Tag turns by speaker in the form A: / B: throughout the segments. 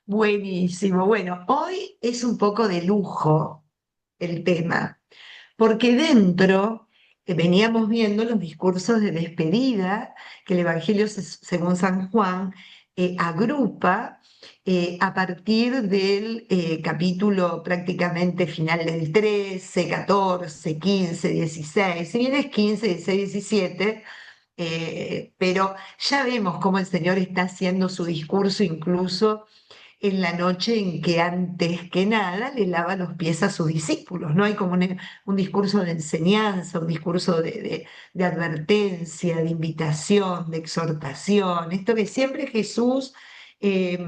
A: Buenísimo. Bueno, hoy es un poco de lujo el tema, porque dentro veníamos viendo los discursos de despedida que el Evangelio según San Juan agrupa a partir del capítulo prácticamente final del 13, 14, 15, 16. Si bien es 15, 16, 17, pero ya vemos cómo el Señor está haciendo su discurso incluso en la noche en que antes que nada le lava los pies a sus discípulos, ¿no? Hay como un discurso de enseñanza, un discurso de advertencia, de invitación, de exhortación, esto que siempre Jesús, eh,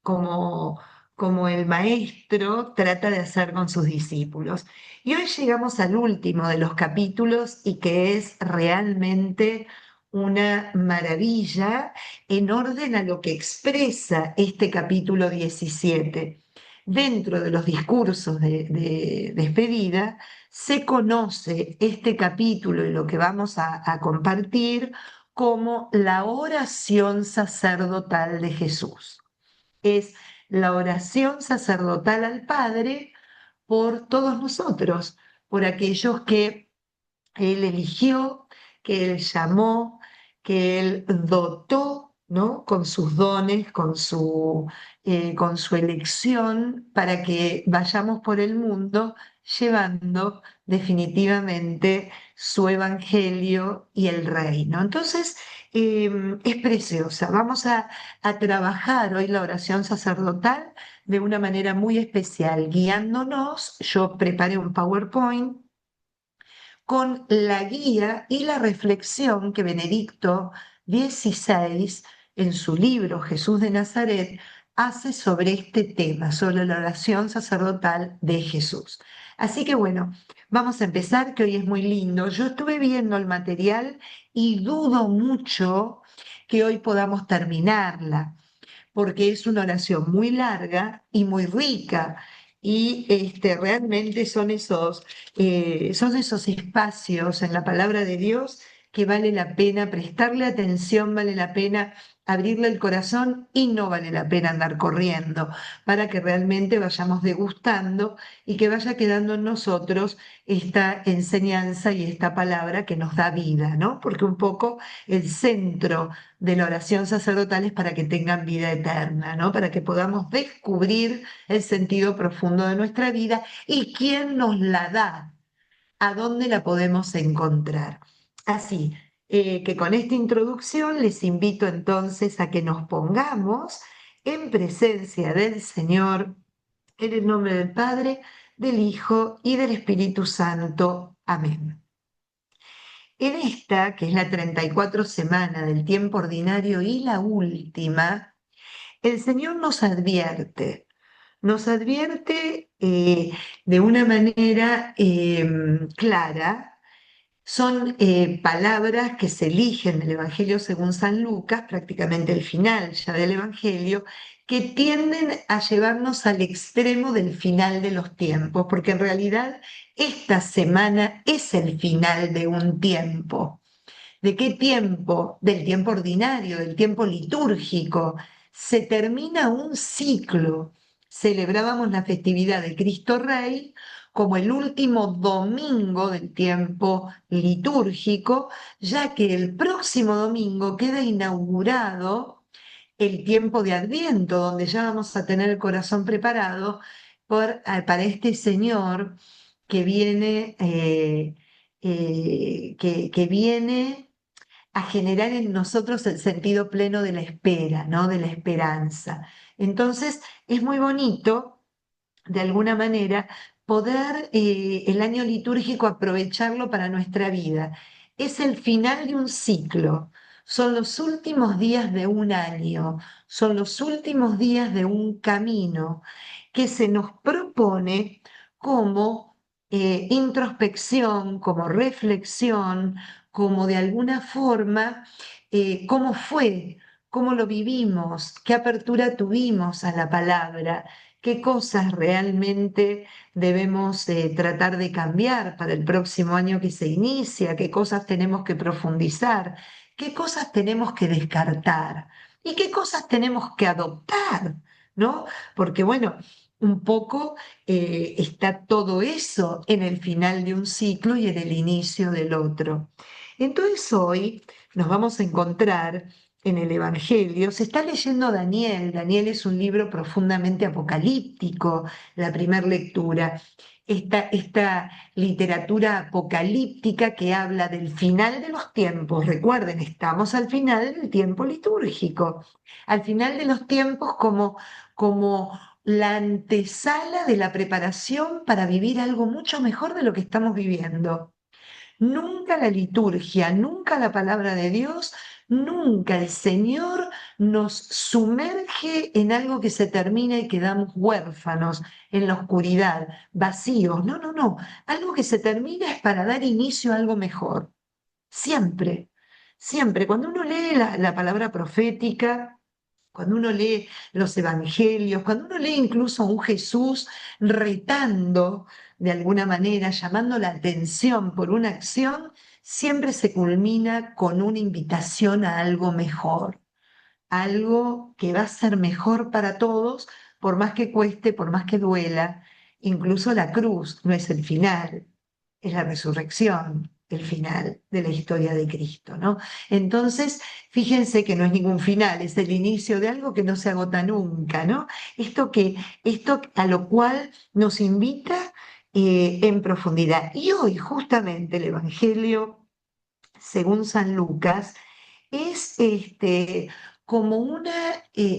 A: como, como el maestro, trata de hacer con sus discípulos. Y hoy llegamos al último de los capítulos y que es realmente una maravilla en orden a lo que expresa este capítulo 17. Dentro de los discursos de despedida, se conoce este capítulo y lo que vamos a compartir como la oración sacerdotal de Jesús. Es la oración sacerdotal al Padre por todos nosotros, por aquellos que Él eligió, que Él llamó, que Él dotó, ¿no? Con sus dones, con su elección, para que vayamos por el mundo llevando definitivamente su evangelio y el reino. Entonces, es preciosa. Vamos a trabajar hoy la oración sacerdotal de una manera muy especial, guiándonos. Yo preparé un PowerPoint con la guía y la reflexión que Benedicto XVI, en su libro Jesús de Nazaret, hace sobre este tema, sobre la oración sacerdotal de Jesús. Así que bueno, vamos a empezar, que hoy es muy lindo. Yo estuve viendo el material y dudo mucho que hoy podamos terminarla porque es una oración muy larga y muy rica. Y realmente son esos espacios en la palabra de Dios que vale la pena prestarle atención, vale la pena abrirle el corazón y no vale la pena andar corriendo para que realmente vayamos degustando y que vaya quedando en nosotros esta enseñanza y esta palabra que nos da vida, ¿no? Porque un poco el centro de la oración sacerdotal es para que tengan vida eterna, ¿no? Para que podamos descubrir el sentido profundo de nuestra vida y quién nos la da, a dónde la podemos encontrar. Así que con esta introducción les invito entonces a que nos pongamos en presencia del Señor, en el nombre del Padre, del Hijo y del Espíritu Santo. Amén. En esta, que es la 34 semana del tiempo ordinario y la última, el Señor nos advierte de una manera clara. Son palabras que se eligen del Evangelio según San Lucas, prácticamente el final ya del Evangelio, que tienden a llevarnos al extremo del final de los tiempos, porque en realidad esta semana es el final de un tiempo. ¿De qué tiempo? Del tiempo ordinario, del tiempo litúrgico. Se termina un ciclo. Celebrábamos la festividad de Cristo Rey como el último domingo del tiempo litúrgico, ya que el próximo domingo queda inaugurado el tiempo de Adviento, donde ya vamos a tener el corazón preparado para este Señor que viene, que viene a generar en nosotros el sentido pleno de la espera, ¿no? De la esperanza. Entonces, es muy bonito, de alguna manera, poder el año litúrgico aprovecharlo para nuestra vida. Es el final de un ciclo, son los últimos días de un año, son los últimos días de un camino que se nos propone como introspección, como reflexión, como de alguna forma, cómo fue, cómo lo vivimos, qué apertura tuvimos a la palabra, qué cosas realmente debemos tratar de cambiar para el próximo año que se inicia, qué cosas tenemos que profundizar, qué cosas tenemos que descartar y qué cosas tenemos que adoptar ¿no? Porque bueno, un poco está todo eso en el final de un ciclo y en el inicio del otro. Entonces hoy nos vamos a encontrar en el Evangelio. Se está leyendo Daniel. Daniel es un libro profundamente apocalíptico, la primera lectura. Esta literatura apocalíptica que habla del final de los tiempos. Recuerden, estamos al final del tiempo litúrgico, al final de los tiempos como la antesala de la preparación para vivir algo mucho mejor de lo que estamos viviendo. Nunca la liturgia, nunca la palabra de Dios, nunca el Señor nos sumerge en algo que se termina y quedamos huérfanos, en la oscuridad, vacíos. No, no, no. Algo que se termina es para dar inicio a algo mejor. Siempre, siempre. Cuando uno lee la palabra profética, cuando uno lee los evangelios, cuando uno lee incluso a un Jesús retando de alguna manera, llamando la atención por una acción, siempre se culmina con una invitación a algo mejor, algo que va a ser mejor para todos, por más que cueste, por más que duela. Incluso la cruz no es el final, es la resurrección, el final de la historia de Cristo, ¿no? Entonces, fíjense que no es ningún final, es el inicio de algo que no se agota nunca, ¿no? Esto a lo cual nos invita en profundidad. Y hoy, justamente, el Evangelio, según San Lucas, es como una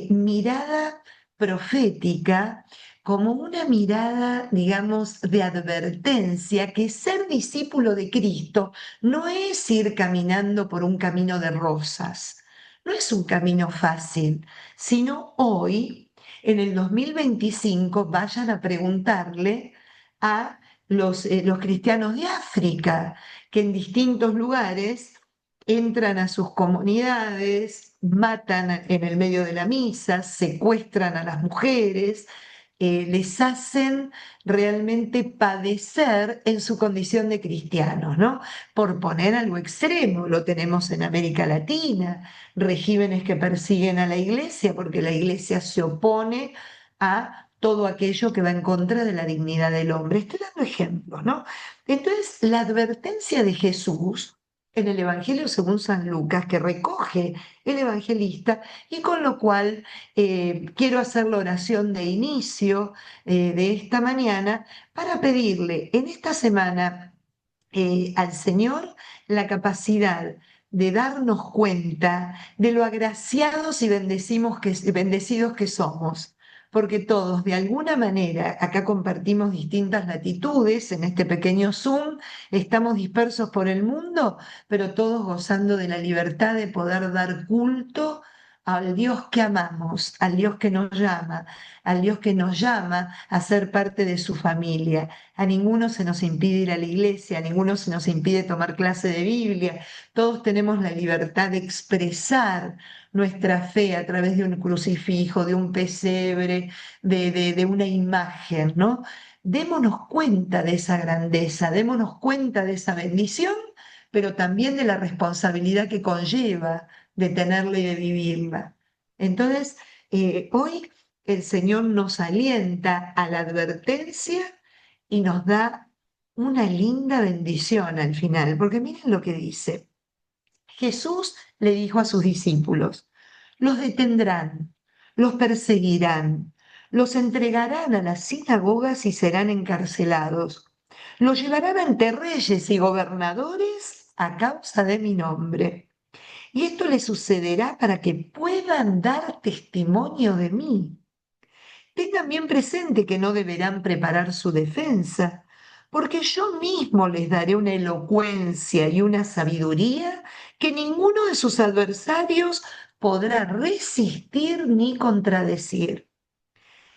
A: mirada profética, como una mirada, digamos, de advertencia, que ser discípulo de Cristo no es ir caminando por un camino de rosas, no es un camino fácil, sino hoy, en el 2025, vayan a preguntarle a los cristianos de África, que en distintos lugares entran a sus comunidades, matan en el medio de la misa, secuestran a las mujeres, les hacen realmente padecer en su condición de cristianos, ¿no? Por poner algo extremo, lo tenemos en América Latina, regímenes que persiguen a la iglesia porque la iglesia se opone a todo aquello que va en contra de la dignidad del hombre. Estoy dando ejemplos, ¿no? Entonces, la advertencia de Jesús en el Evangelio según San Lucas, que recoge el evangelista, y con lo cual quiero hacer la oración de inicio de esta mañana para pedirle en esta semana al Señor la capacidad de darnos cuenta de lo agraciados y bendecidos que somos, porque todos, de alguna manera, acá compartimos distintas latitudes en este pequeño Zoom, estamos dispersos por el mundo, pero todos gozando de la libertad de poder dar culto al Dios que amamos, al Dios que nos llama a ser parte de su familia. A ninguno se nos impide ir a la iglesia, a ninguno se nos impide tomar clase de Biblia. Todos tenemos la libertad de expresar nuestra fe a través de un crucifijo, de un pesebre, de una imagen, ¿no? Démonos cuenta de esa grandeza, démonos cuenta de esa bendición, pero también de la responsabilidad que conlleva de tenerla y de vivirla. Entonces, hoy el Señor nos alienta a la advertencia y nos da una linda bendición al final, porque miren lo que dice. Jesús le dijo a sus discípulos, los detendrán, los perseguirán, los entregarán a las sinagogas y serán encarcelados, los llevarán ante reyes y gobernadores a causa de mi nombre. Y esto les sucederá para que puedan dar testimonio de mí. Tengan bien presente que no deberán preparar su defensa, porque yo mismo les daré una elocuencia y una sabiduría que ninguno de sus adversarios podrá resistir ni contradecir.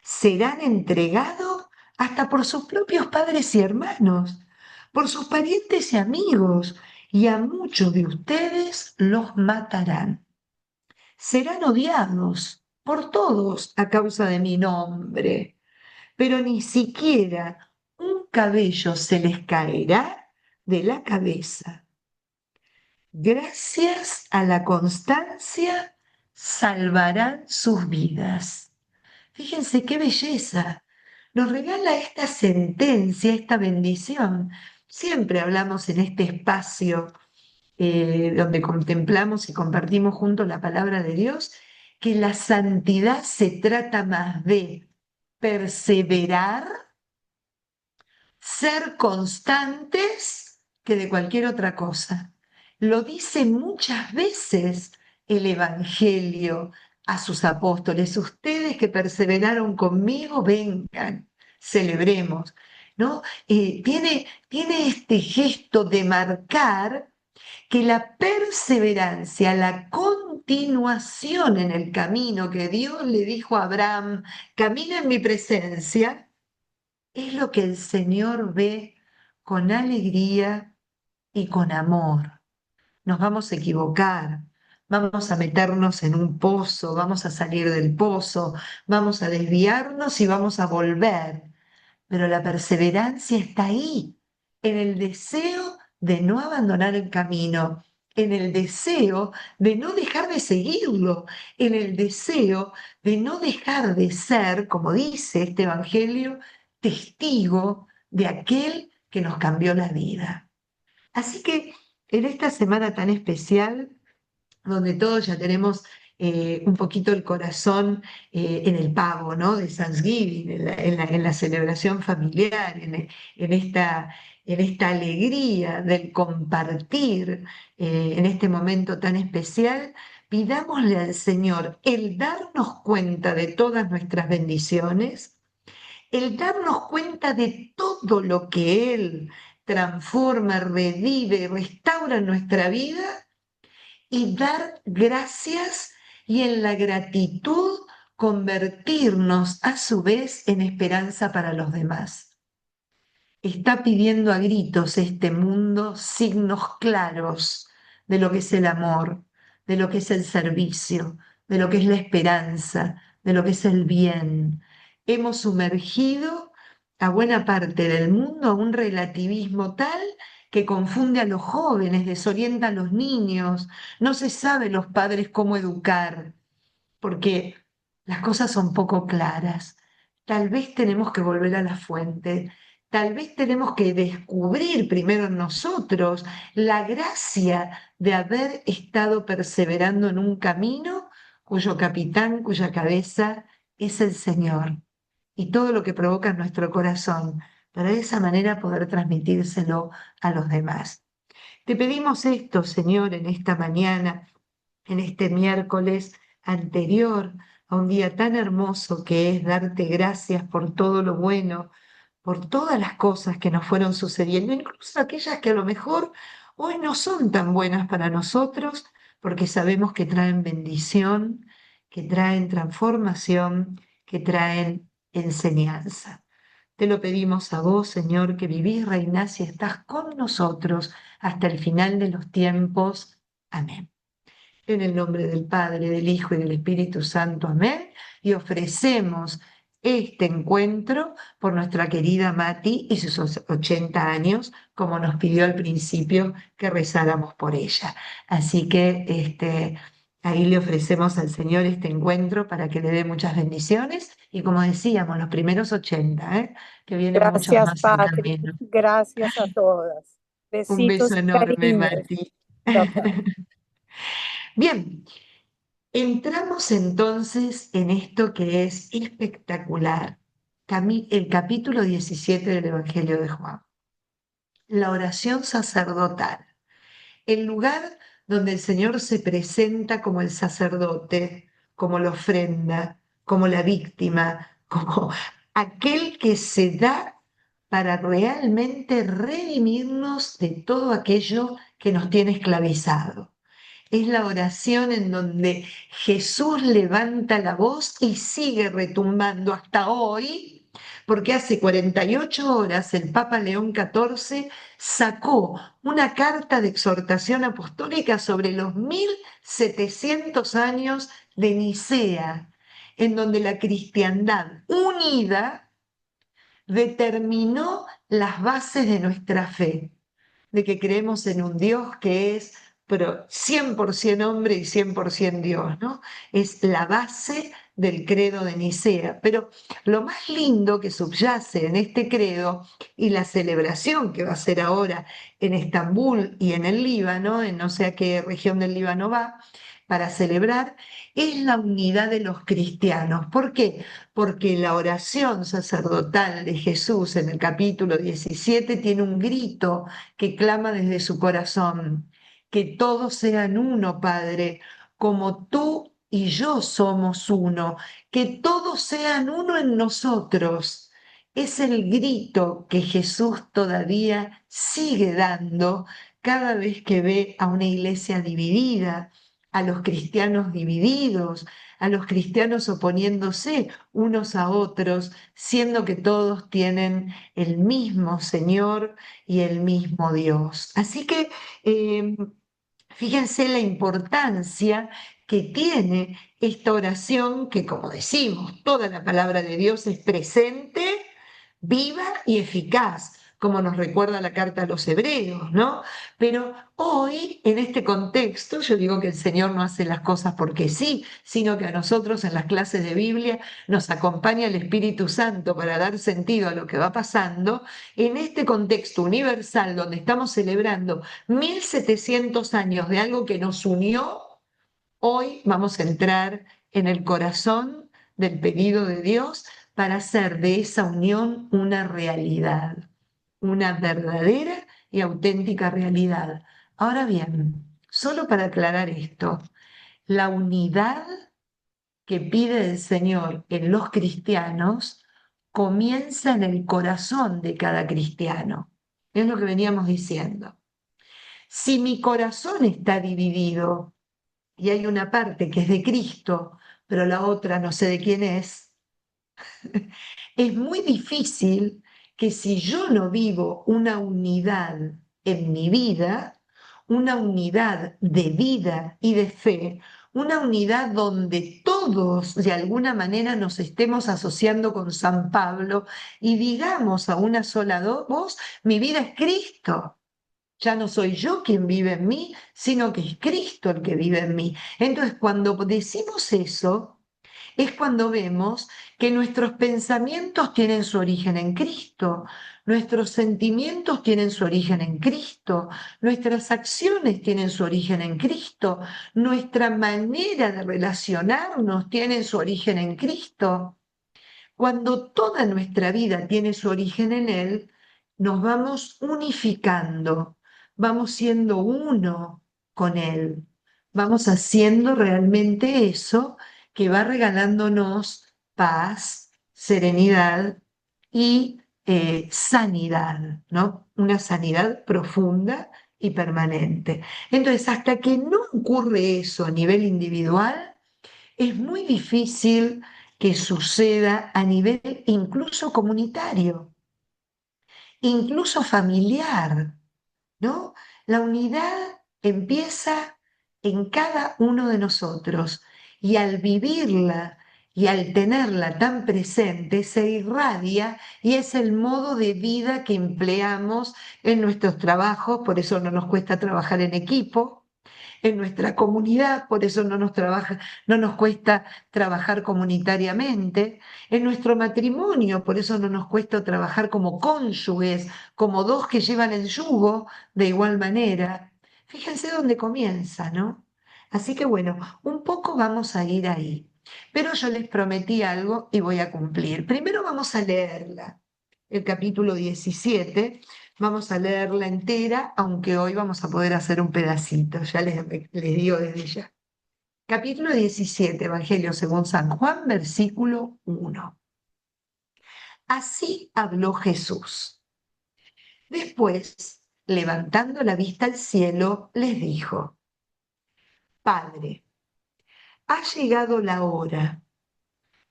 A: Serán entregados hasta por sus propios padres y hermanos, por sus parientes y amigos, y a muchos de ustedes los matarán. Serán odiados por todos a causa de mi nombre, pero ni siquiera un cabello se les caerá de la cabeza. Gracias a la constancia salvarán sus vidas. Fíjense qué belleza. Nos regala esta sentencia, esta bendición. Siempre hablamos en este espacio donde contemplamos y compartimos juntos la palabra de Dios, que la santidad se trata más de perseverar, ser constantes que de cualquier otra cosa. Lo dice muchas veces el Evangelio a sus apóstoles. Ustedes que perseveraron conmigo, vengan, celebremos. ¿No? Tiene este gesto de marcar que la perseverancia, la continuación en el camino que Dios le dijo a Abraham, camina en mi presencia, es lo que el Señor ve con alegría y con amor. Nos vamos a equivocar, vamos a meternos en un pozo, vamos a salir del pozo, vamos a desviarnos y vamos a volver, pero la perseverancia está ahí, en el deseo de no abandonar el camino, en el deseo de no dejar de seguirlo, en el deseo de no dejar de ser, como dice este Evangelio, testigo de aquel que nos cambió la vida. Así que en esta semana tan especial, donde todos ya tenemos un poquito el corazón en el pavo, ¿no? De Thanksgiving, en la celebración familiar, en esta alegría del compartir en este momento tan especial, pidámosle al Señor el darnos cuenta de todas nuestras bendiciones, el darnos cuenta de todo lo que Él transforma, revive, restaura en nuestra vida y dar gracias y en la gratitud convertirnos a su vez en esperanza para los demás. Está pidiendo a gritos este mundo signos claros de lo que es el amor, de lo que es el servicio, de lo que es la esperanza, de lo que es el bien. Hemos sumergido a buena parte del mundo a un relativismo tal que confunde a los jóvenes, desorienta a los niños, no se sabe los padres cómo educar, porque las cosas son poco claras. Tal vez tenemos que volver a la fuente, tal vez tenemos que descubrir primero en nosotros la gracia de haber estado perseverando en un camino cuyo capitán, cuya cabeza es el Señor, y todo lo que provoca en nuestro corazón, para de esa manera poder transmitírselo a los demás. Te pedimos esto, Señor, en esta mañana, en este miércoles anterior a un día tan hermoso que es darte gracias por todo lo bueno, por todas las cosas que nos fueron sucediendo, incluso aquellas que a lo mejor hoy no son tan buenas para nosotros, porque sabemos que traen bendición, que traen transformación, que traen enseñanza. Te lo pedimos a vos, Señor, que vivís, reinás y estás con nosotros hasta el final de los tiempos. Amén. En el nombre del Padre, del Hijo y del Espíritu Santo. Amén. Y ofrecemos este encuentro por nuestra querida Mati y sus 80 años, como nos pidió al principio que rezáramos por ella. Así que ahí le ofrecemos al Señor este encuentro para que le dé muchas bendiciones y como decíamos, los primeros 80, que vienen muchos
B: Gracias,
A: más en
B: Patri.
A: camino.
B: Gracias a todas.
A: Un beso
B: Besitos y
A: enorme,
B: cariños.
A: Mati.
B: Chao, chao.
A: Bien, entramos entonces en esto que es espectacular, el capítulo 17 del Evangelio de Juan, la oración sacerdotal, el lugar donde el Señor se presenta como el sacerdote, como la ofrenda, como la víctima, como aquel que se da para realmente redimirnos de todo aquello que nos tiene esclavizado. Es la oración en donde Jesús levanta la voz y sigue retumbando hasta hoy, porque hace 48 horas el Papa León XIV sacó una carta de exhortación apostólica sobre los 1700 años de Nicea, en donde la cristiandad unida determinó las bases de nuestra fe, de que creemos en un Dios que es pero 100% hombre y 100% Dios, ¿no? Es la base del credo de Nicea. Pero lo más lindo que subyace en este credo y la celebración que va a ser ahora en Estambul y en el Líbano, en no sé a qué región del Líbano va, para celebrar, es la unidad de los cristianos. ¿Por qué? Porque la oración sacerdotal de Jesús en el capítulo 17 tiene un grito que clama desde su corazón: que todos sean uno, Padre, como tú y yo somos uno, que todos sean uno en nosotros. Es el grito que Jesús todavía sigue dando cada vez que ve a una iglesia dividida, a los cristianos divididos, a los cristianos oponiéndose unos a otros, siendo que todos tienen el mismo Señor y el mismo Dios. Así que eh, fíjense la importancia que tiene esta oración, que como decimos, toda la palabra de Dios es presente, viva y eficaz, como nos recuerda la carta a los hebreos, ¿no? Pero hoy, en este contexto, yo digo que el Señor no hace las cosas porque sí, sino que a nosotros en las clases de Biblia nos acompaña el Espíritu Santo para dar sentido a lo que va pasando. En este contexto universal donde estamos celebrando 1700 años de algo que nos unió, hoy vamos a entrar en el corazón del pedido de Dios para hacer de esa unión una realidad, una verdadera y auténtica realidad. Ahora bien, solo para aclarar esto, la unidad que pide el Señor en los cristianos comienza en el corazón de cada cristiano. Es lo que veníamos diciendo. Si mi corazón está dividido y hay una parte que es de Cristo, pero la otra no sé de quién es muy difícil que si yo no vivo una unidad en mi vida, una unidad de vida y de fe, una unidad donde todos de alguna manera nos estemos asociando con San Pablo y digamos a una sola voz: mi vida es Cristo. Ya no soy yo quien vive en mí, sino que es Cristo el que vive en mí. Entonces, cuando decimos eso, es cuando vemos que nuestros pensamientos tienen su origen en Cristo, nuestros sentimientos tienen su origen en Cristo, nuestras acciones tienen su origen en Cristo, nuestra manera de relacionarnos tiene su origen en Cristo. Cuando toda nuestra vida tiene su origen en Él, nos vamos unificando, vamos siendo uno con Él, vamos haciendo realmente eso que va regalándonos paz, serenidad y sanidad, ¿no? Una sanidad profunda y permanente. Entonces, hasta que no ocurre eso a nivel individual, es muy difícil que suceda a nivel incluso comunitario, incluso familiar, ¿no? La unidad empieza en cada uno de nosotros y al vivirla y al tenerla tan presente se irradia y es el modo de vida que empleamos en nuestros trabajos, por eso no nos cuesta trabajar en equipo, en nuestra comunidad, por eso no nos cuesta trabajar comunitariamente, en nuestro matrimonio, por eso no nos cuesta trabajar como cónyuges, como dos que llevan el yugo de igual manera. Fíjense dónde comienza, ¿no? Así que bueno, un poco vamos a ir ahí. Pero yo les prometí algo y voy a cumplir. Primero vamos a leerla, el capítulo 17. Vamos a leerla entera, aunque hoy vamos a poder hacer un pedacito, ya les digo desde ya. Capítulo 17, Evangelio según San Juan, versículo 1. Así habló Jesús. Después, levantando la vista al cielo, les dijo: Padre, ha llegado la hora.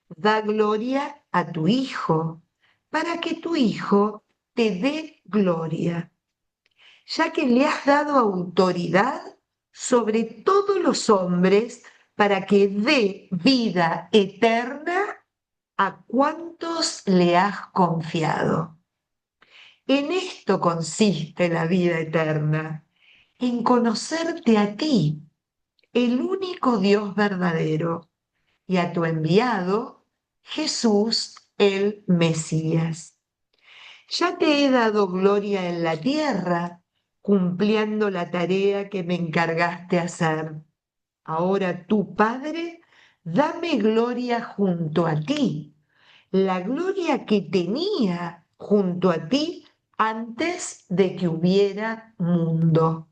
A: Da gloria a tu Hijo, para que tu Hijo te dé gloria, ya que le has dado autoridad sobre todos los hombres para que dé vida eterna a cuantos le has confiado. En esto consiste la vida eterna, en conocerte a ti, el único Dios verdadero, y a tu enviado, Jesús el Mesías. Ya te he dado gloria en la tierra, cumpliendo la tarea que me encargaste hacer. Ahora tú, Padre, dame gloria junto a ti, la gloria que tenía junto a ti antes de que hubiera mundo.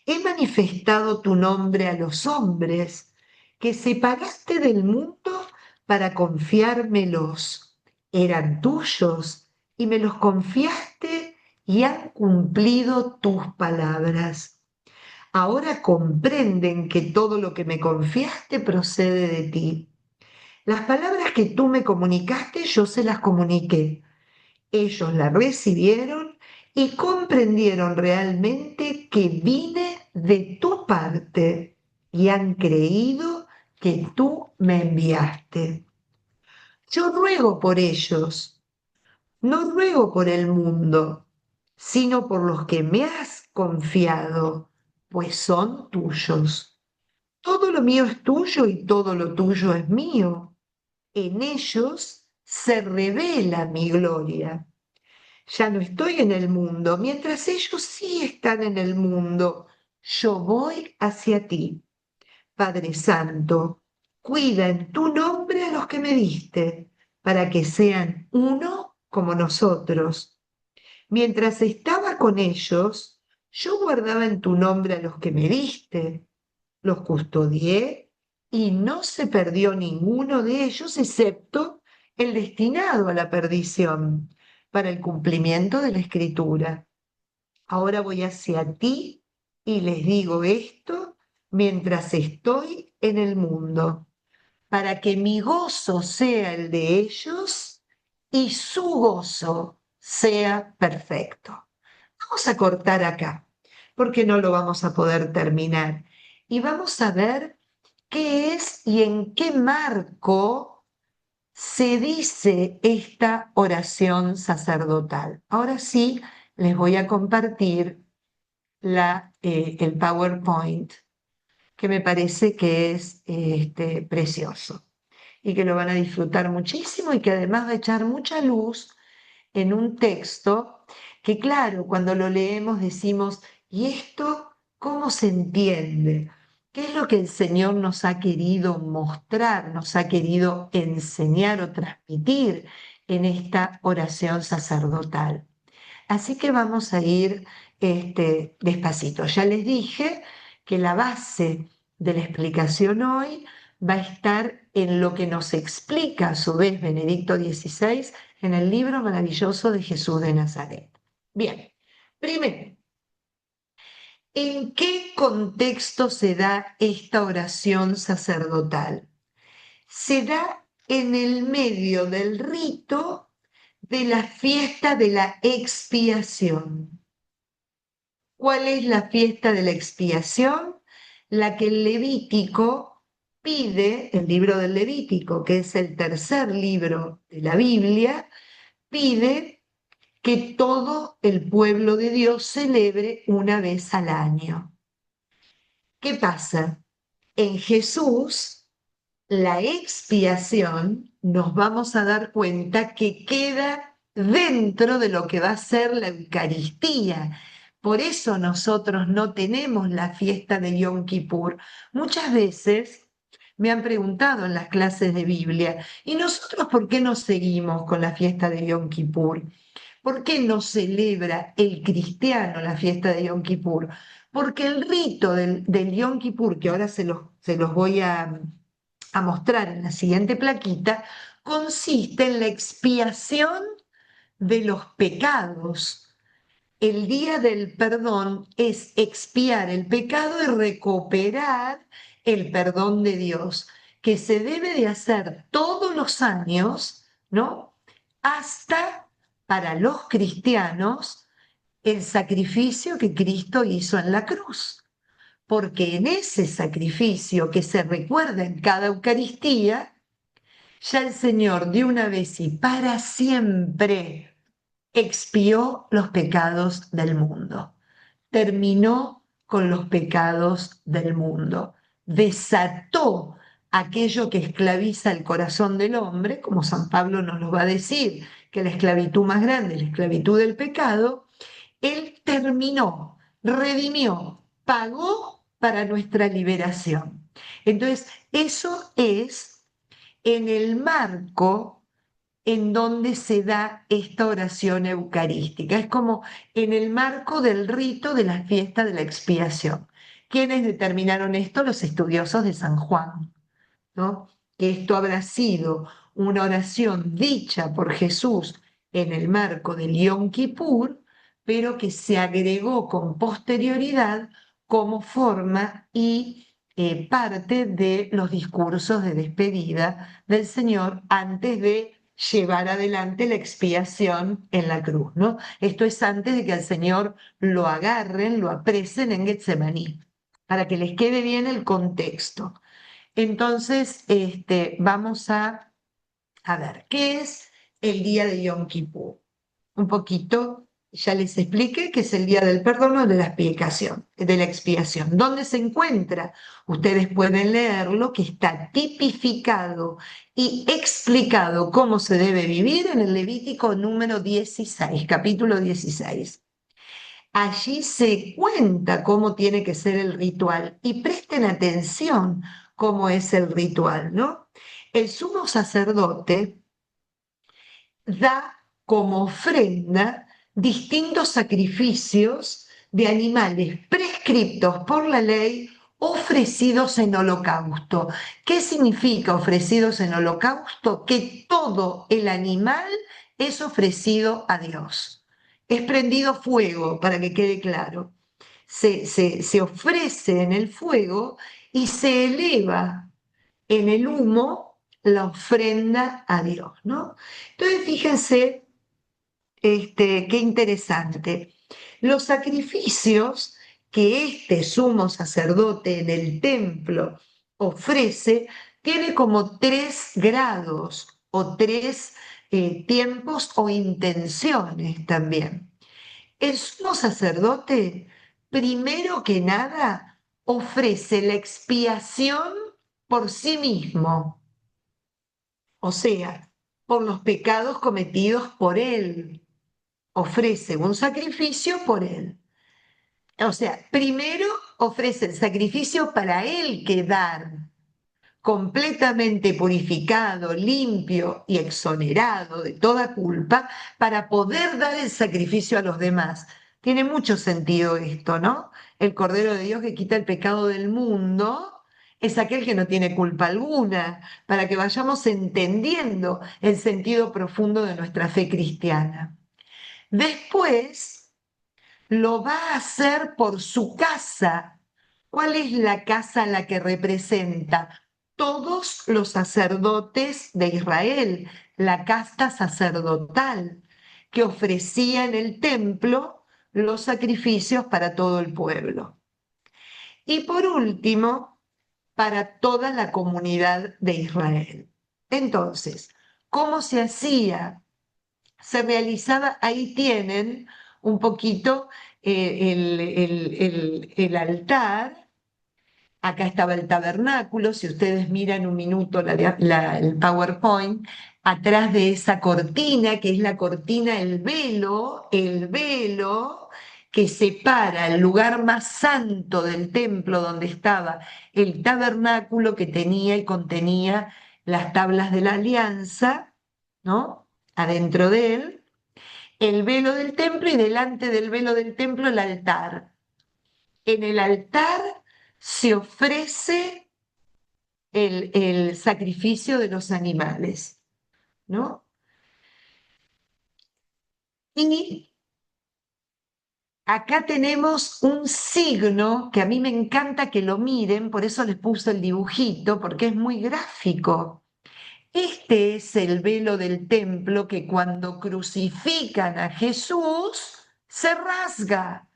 A: He manifestado tu nombre a los hombres, que separaste del mundo para confiármelos. Eran tuyos y me los confiaste y han cumplido tus palabras. Ahora comprenden que todo lo que me confiaste procede de ti. Las palabras que tú me comunicaste, yo se las comuniqué. Ellos la recibieron y comprendieron realmente que vine de tu parte y han creído que tú me enviaste. Yo ruego por ellos, no ruego por el mundo, sino por los que me has confiado, pues son tuyos. Todo lo mío es tuyo y todo lo tuyo es mío. En ellos se revela mi gloria. Ya no estoy en el mundo, mientras ellos sí están en el mundo. Yo voy hacia ti. Padre Santo, cuida en tu nombre a los que me diste, para que sean uno como nosotros. Mientras estaba con ellos, yo guardaba en tu nombre a los que me diste, los custodié y no se perdió ninguno de ellos excepto el destinado a la perdición para el cumplimiento de la escritura. Ahora voy hacia ti y les digo esto mientras estoy en el mundo, para que mi gozo sea el de ellos y su gozo sea perfecto. Vamos a cortar acá, porque no lo vamos a poder terminar. Y vamos a ver qué es y en qué marco se dice esta oración sacerdotal. Ahora sí, les voy a compartir el PowerPoint, que me parece que es precioso y que lo van a disfrutar muchísimo y que además va a echar mucha luz en un texto que, claro, cuando lo leemos decimos, ¿y esto cómo se entiende? ¿Qué es lo que el Señor nos ha querido mostrar, nos ha querido enseñar o transmitir en esta oración sacerdotal? Así que vamos a ir despacito. Ya les dije que la base de la explicación hoy va a estar en lo que nos explica a su vez Benedicto XVI en el libro maravilloso de Jesús de Nazaret. Bien, primero, ¿en qué contexto se da esta oración sacerdotal? Se da en el medio del rito de la fiesta de la expiación. ¿Cuál es la fiesta de la expiación? La que el Levítico pide, el libro del Levítico, que es el tercer libro de la Biblia, pide que todo el pueblo de Dios celebre una vez al año. ¿Qué pasa? En Jesús, la expiación, nos vamos a dar cuenta que queda dentro de lo que va a ser la Eucaristía. Por eso nosotros no tenemos la fiesta de Yom Kippur. Muchas veces me han preguntado en las clases de Biblia, ¿y nosotros por qué no seguimos con la fiesta de Yom Kippur? ¿Por qué no celebra el cristiano la fiesta de Yom Kippur? Porque el rito del Yom Kippur, que ahora se los voy a mostrar en la siguiente plaquita, consiste en la expiación de los pecados. El día del perdón es expiar el pecado y recuperar el perdón de Dios, que se debe de hacer todos los años, ¿no? Hasta para los cristianos el sacrificio que Cristo hizo en la cruz. Porque en ese sacrificio que se recuerda en cada Eucaristía, ya el Señor de una vez y para siempre expió los pecados del mundo. terminó con los pecados del mundo, desató aquello que esclaviza el corazón del hombre, como San Pablo nos lo va a decir, que la esclavitud más grande es la esclavitud del pecado. Él terminó, redimió, pagó para nuestra liberación. Entonces, eso es en el marco en donde se da esta oración eucarística. Es como en el marco del rito de la fiesta de la expiación. ¿Quiénes determinaron esto? Los estudiosos de San Juan, ¿no? Que esto habrá sido una oración dicha por Jesús en el marco del Yom Kippur, pero que se agregó con posterioridad como forma y parte de los discursos de despedida del Señor antes de llevar adelante la expiación en la cruz, ¿no? Esto es antes de que al Señor lo agarren, lo apresen en Getsemaní, para que les quede bien el contexto. Entonces, vamos a ver, ¿qué es el día de Yom Kippur? Un poquito, ya les expliqué que es el día del perdón o de la expiación, de la expiación. ¿Dónde se encuentra? Ustedes pueden leerlo, que está tipificado y explicado cómo se debe vivir en el Levítico número 16, capítulo 16. Allí se cuenta cómo tiene que ser el ritual y presten atención cómo es el ritual, ¿no? El sumo sacerdote da como ofrenda distintos sacrificios de animales prescriptos por la ley ofrecidos en holocausto. ¿Qué significa ofrecidos en holocausto? Que todo el animal es ofrecido a Dios. Es prendido fuego, para que quede claro. Se ofrece en el fuego y se eleva en el humo la ofrenda a Dios, ¿no? Entonces, fíjense, qué interesante. Los sacrificios que este sumo sacerdote en el templo ofrece tiene como tres grados o tres tiempos o intenciones también. El sumo sacerdote, primero que nada, ofrece la expiación por sí mismo, o sea, por los pecados cometidos por él. Ofrece un sacrificio por él. O sea, primero ofrece el sacrificio para él quedar completamente purificado, limpio y exonerado de toda culpa para poder dar el sacrificio a los demás. Tiene mucho sentido esto, ¿no? El Cordero de Dios que quita el pecado del mundo es aquel que no tiene culpa alguna, para que vayamos entendiendo el sentido profundo de nuestra fe cristiana. Después lo va a hacer por su casa. ¿Cuál es la casa a la que representa? Todos los sacerdotes de Israel, la casta sacerdotal, que ofrecía en el templo los sacrificios para todo el pueblo. Y por último, para toda la comunidad de Israel. Entonces, ¿cómo se hacía? Se realizaba, ahí tienen un poquito el altar. Acá estaba el tabernáculo, si ustedes miran un minuto el PowerPoint, atrás de esa cortina, que es la cortina, el velo que separa el lugar más santo del templo donde estaba el tabernáculo que tenía y contenía las tablas de la alianza, ¿no? Adentro de él, el velo del templo y delante del velo del templo el altar. En el altar se ofrece el sacrificio de los animales, ¿no? Y acá tenemos un signo que a mí me encanta que lo miren, por eso les puse el dibujito, porque es muy gráfico. Este es el velo del templo que cuando crucifican a Jesús se rasga.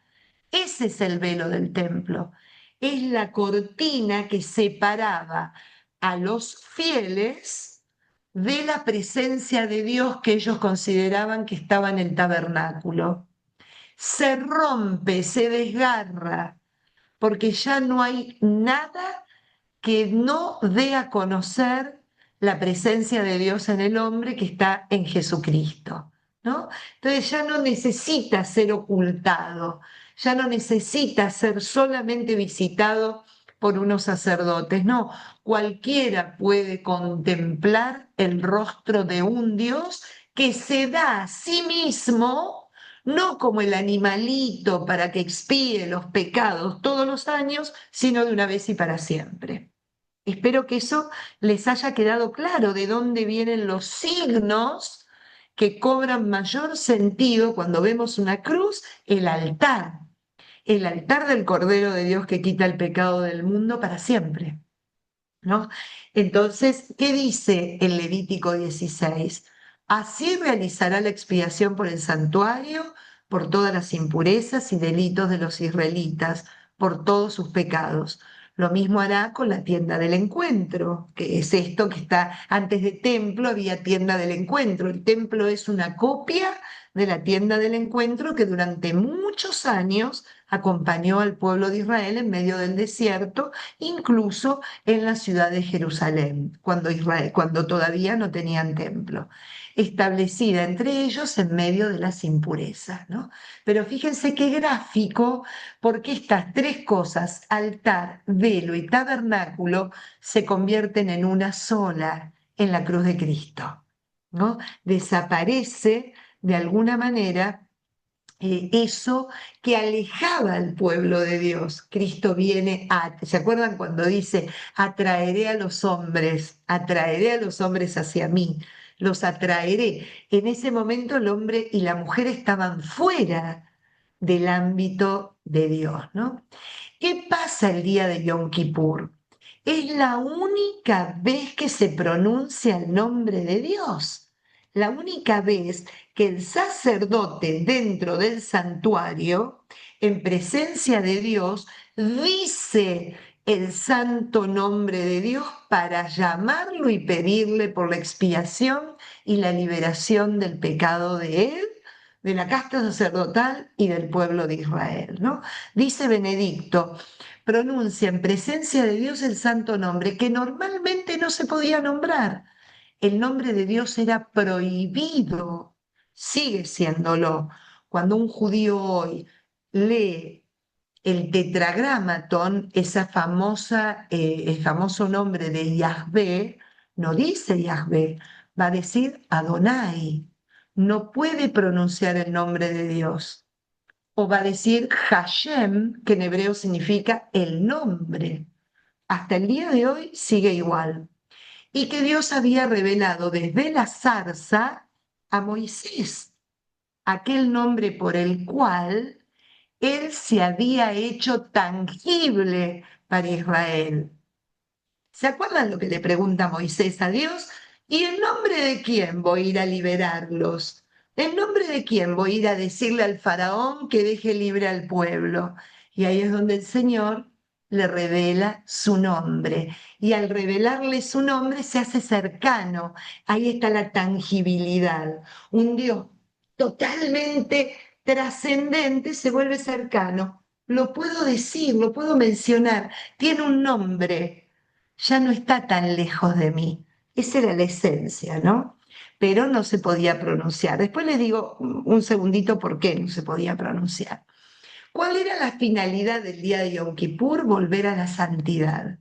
A: Ese es el velo del templo. Es la cortina que separaba a los fieles de la presencia de Dios que ellos consideraban que estaba en el tabernáculo. se rompe, se desgarra, porque ya no hay nada que no dé a conocer la presencia de Dios en el hombre que está en Jesucristo, ¿no? Entonces ya no necesita ser ocultado, ya no necesita ser solamente visitado por unos sacerdotes, no, cualquiera puede contemplar el rostro de un Dios que se da a sí mismo, no como el animalito para que expíe los pecados todos los años, sino de una vez y para siempre. Espero que eso les haya quedado claro de dónde vienen los signos que cobran mayor sentido cuando vemos una cruz, el altar del Cordero de Dios que quita el pecado del mundo para siempre, ¿no? Entonces, ¿qué dice el Levítico 16? Así realizará la expiación por el santuario, por todas las impurezas y delitos de los israelitas, por todos sus pecados. Lo mismo hará con la tienda del encuentro, que es esto que está antes de templo, había tienda del encuentro. El templo es una copia de la tienda del encuentro que durante muchos años acompañó al pueblo de Israel en medio del desierto, incluso en la ciudad de Jerusalén, cuando todavía no tenían templo, establecida entre ellos en medio de las impurezas, ¿no? Pero fíjense qué gráfico, porque estas tres cosas, altar, velo y tabernáculo, se convierten en una sola en la cruz de Cristo, ¿no? Desaparece de alguna manera eso que alejaba al pueblo de Dios. Cristo viene ¿se acuerdan cuando dice, atraeré a los hombres hacia mí, los atraeré? En ese momento el hombre y la mujer estaban fuera del ámbito de Dios, ¿no? ¿Qué pasa el día de Yom Kippur? Es la única vez que se pronuncia el nombre de Dios, la única vez que el sacerdote dentro del santuario, en presencia de Dios, dice el santo nombre de Dios para llamarlo y pedirle por la expiación y la liberación del pecado de él, de la casta sacerdotal y del pueblo de Israel, ¿no? Dice Benedicto, pronuncia en presencia de Dios el santo nombre, que normalmente no se podía nombrar. El nombre de Dios era prohibido, sigue siéndolo. Cuando un judío hoy lee el tetragramatón, el famoso nombre de Yahvé, no dice Yahvé, va a decir Adonai. No puede pronunciar el nombre de Dios. O va a decir Hashem, que en hebreo significa el nombre. Hasta el día de hoy sigue igual. Y que Dios había revelado desde la zarza a Moisés, aquel nombre por el cual él se había hecho tangible para Israel. ¿Se acuerdan lo que le pregunta Moisés a Dios? ¿Y en nombre de quién voy a ir a liberarlos? ¿En nombre de quién voy a ir a decirle al faraón que deje libre al pueblo? Y ahí es donde el Señor le revela su nombre. Y al revelarle su nombre se hace cercano. Ahí está la tangibilidad. Un Dios totalmente trascendente se vuelve cercano. Lo puedo decir, lo puedo mencionar. Tiene un nombre, ya no está tan lejos de mí. Esa era la esencia, ¿no? Pero no se podía pronunciar. Después les digo un segundito por qué no se podía pronunciar. ¿Cuál era la finalidad del día de Yom Kippur? Volver a la santidad,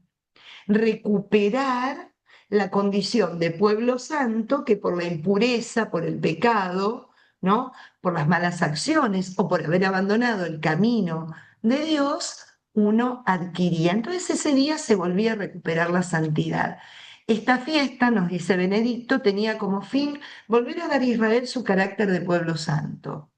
A: recuperar la condición de pueblo santo que por la impureza, por el pecado, ¿no? Por las malas acciones o por haber abandonado el camino de Dios, uno adquiría. Entonces ese día se volvía a recuperar la santidad. Esta fiesta, nos dice Benedicto, tenía como fin volver a dar a Israel su carácter de pueblo santo.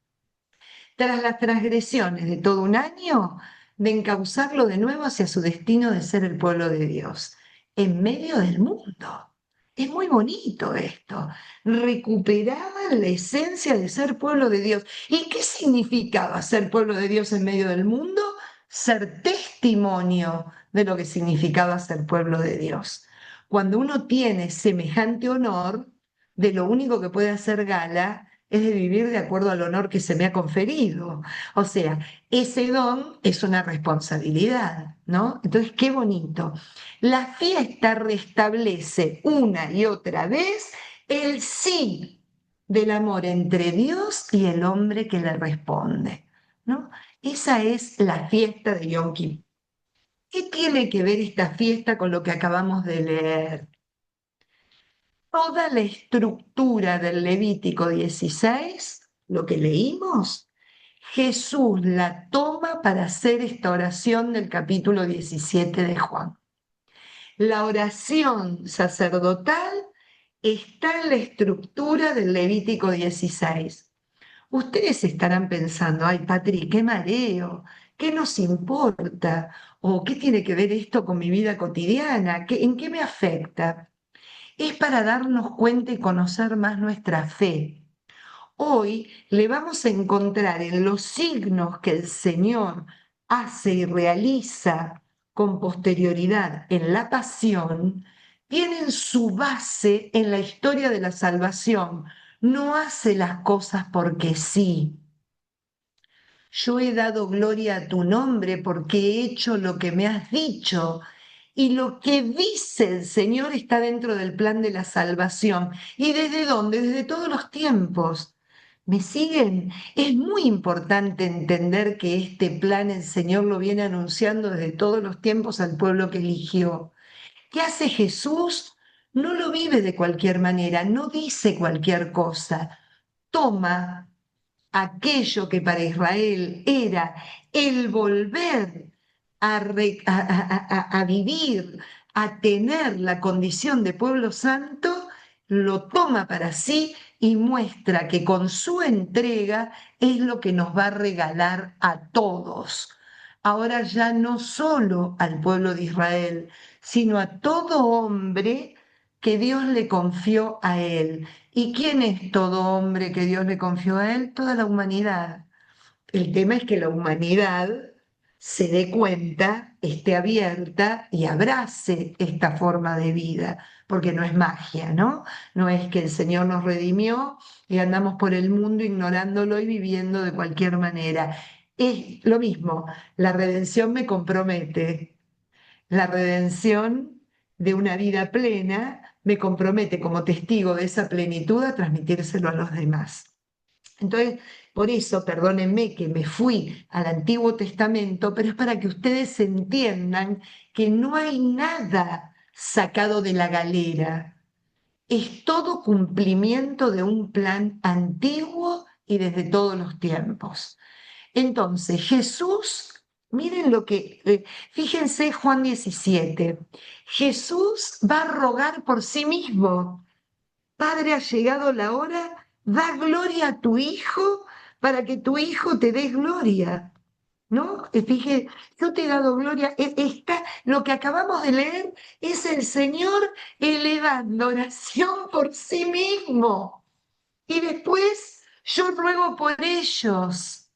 A: Tras las transgresiones de todo un año, de encauzarlo de nuevo hacia su destino de ser el pueblo de Dios, en medio del mundo. Es muy bonito esto. Recuperaban la esencia de ser pueblo de Dios. ¿Y qué significaba ser pueblo de Dios en medio del mundo? Ser testimonio de lo que significaba ser pueblo de Dios. Cuando uno tiene semejante honor, de lo único que puede hacer gala es de vivir de acuerdo al honor que se me ha conferido. O sea, ese don es una responsabilidad, ¿no? Entonces, qué bonito. La fiesta restablece una y otra vez el sí del amor entre Dios y el hombre que le responde, ¿no? Esa es la fiesta de Yom Kippur. ¿Qué tiene que ver esta fiesta con lo que acabamos de leer? Toda la estructura del Levítico 16, lo que leímos, Jesús la toma para hacer esta oración del capítulo 17 de Juan. La oración sacerdotal está en la estructura del Levítico 16. Ustedes estarán pensando, ay, Patri, qué mareo, qué nos importa, o qué tiene que ver esto con mi vida cotidiana, ¿en qué me afecta? Es para darnos cuenta y conocer más nuestra fe. Hoy le vamos a encontrar en los signos que el Señor hace y realiza con posterioridad en la pasión, tienen su base en la historia de la salvación. No hace las cosas porque sí. Yo he dado gloria a tu nombre porque he hecho lo que me has dicho. Y lo que dice el Señor está dentro del plan de la salvación. ¿Y desde dónde? Desde todos los tiempos. ¿Me siguen? Es muy importante entender que este plan el Señor lo viene anunciando desde todos los tiempos al pueblo que eligió. ¿Qué hace Jesús? No lo vive de cualquier manera, no dice cualquier cosa. Toma aquello que para Israel era el volver a vivir, a tener la condición de pueblo santo, lo toma para sí y muestra que con su entrega es lo que nos va a regalar a todos. Ahora ya no solo al pueblo de Israel, sino a todo hombre que Dios le confió a él. ¿Y quién es todo hombre que Dios le confió a él? Toda la humanidad. El tema es que la humanidad se dé cuenta, esté abierta y abrace esta forma de vida, porque no es magia, ¿no? No es que el Señor nos redimió y andamos por el mundo ignorándolo y viviendo de cualquier manera. Es lo mismo, la redención me compromete, la redención de una vida plena me compromete como testigo de esa plenitud a transmitírselo a los demás. Entonces, por eso, perdónenme que me fui al Antiguo Testamento, pero es para que ustedes entiendan que no hay nada sacado de la galera. Es todo cumplimiento de un plan antiguo y desde todos los tiempos. Entonces, Jesús, miren lo que, fíjense Juan 17, Jesús va a rogar por sí mismo. Padre, ha llegado la hora, da gloria a tu Hijo para que tu Hijo te dé gloria. ¿No? Fíjate, yo te he dado gloria. Lo que acabamos de leer es el Señor elevando oración por sí mismo. Y después yo ruego por ellos,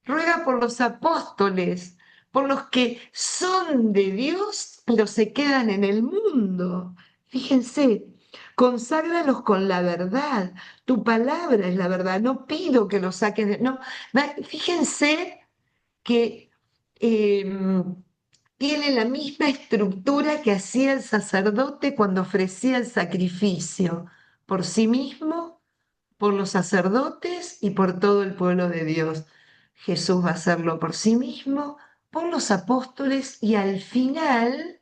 A: ruega por los apóstoles, por los que son de Dios, pero se quedan en el mundo. Fíjense, conságralos con la verdad. Tu palabra es la verdad. No pido que los saques de... No, fíjense que tiene la misma estructura que hacía el sacerdote cuando ofrecía el sacrificio por sí mismo, por los sacerdotes y por todo el pueblo de Dios. Jesús va a hacerlo por sí mismo, por los apóstoles y al final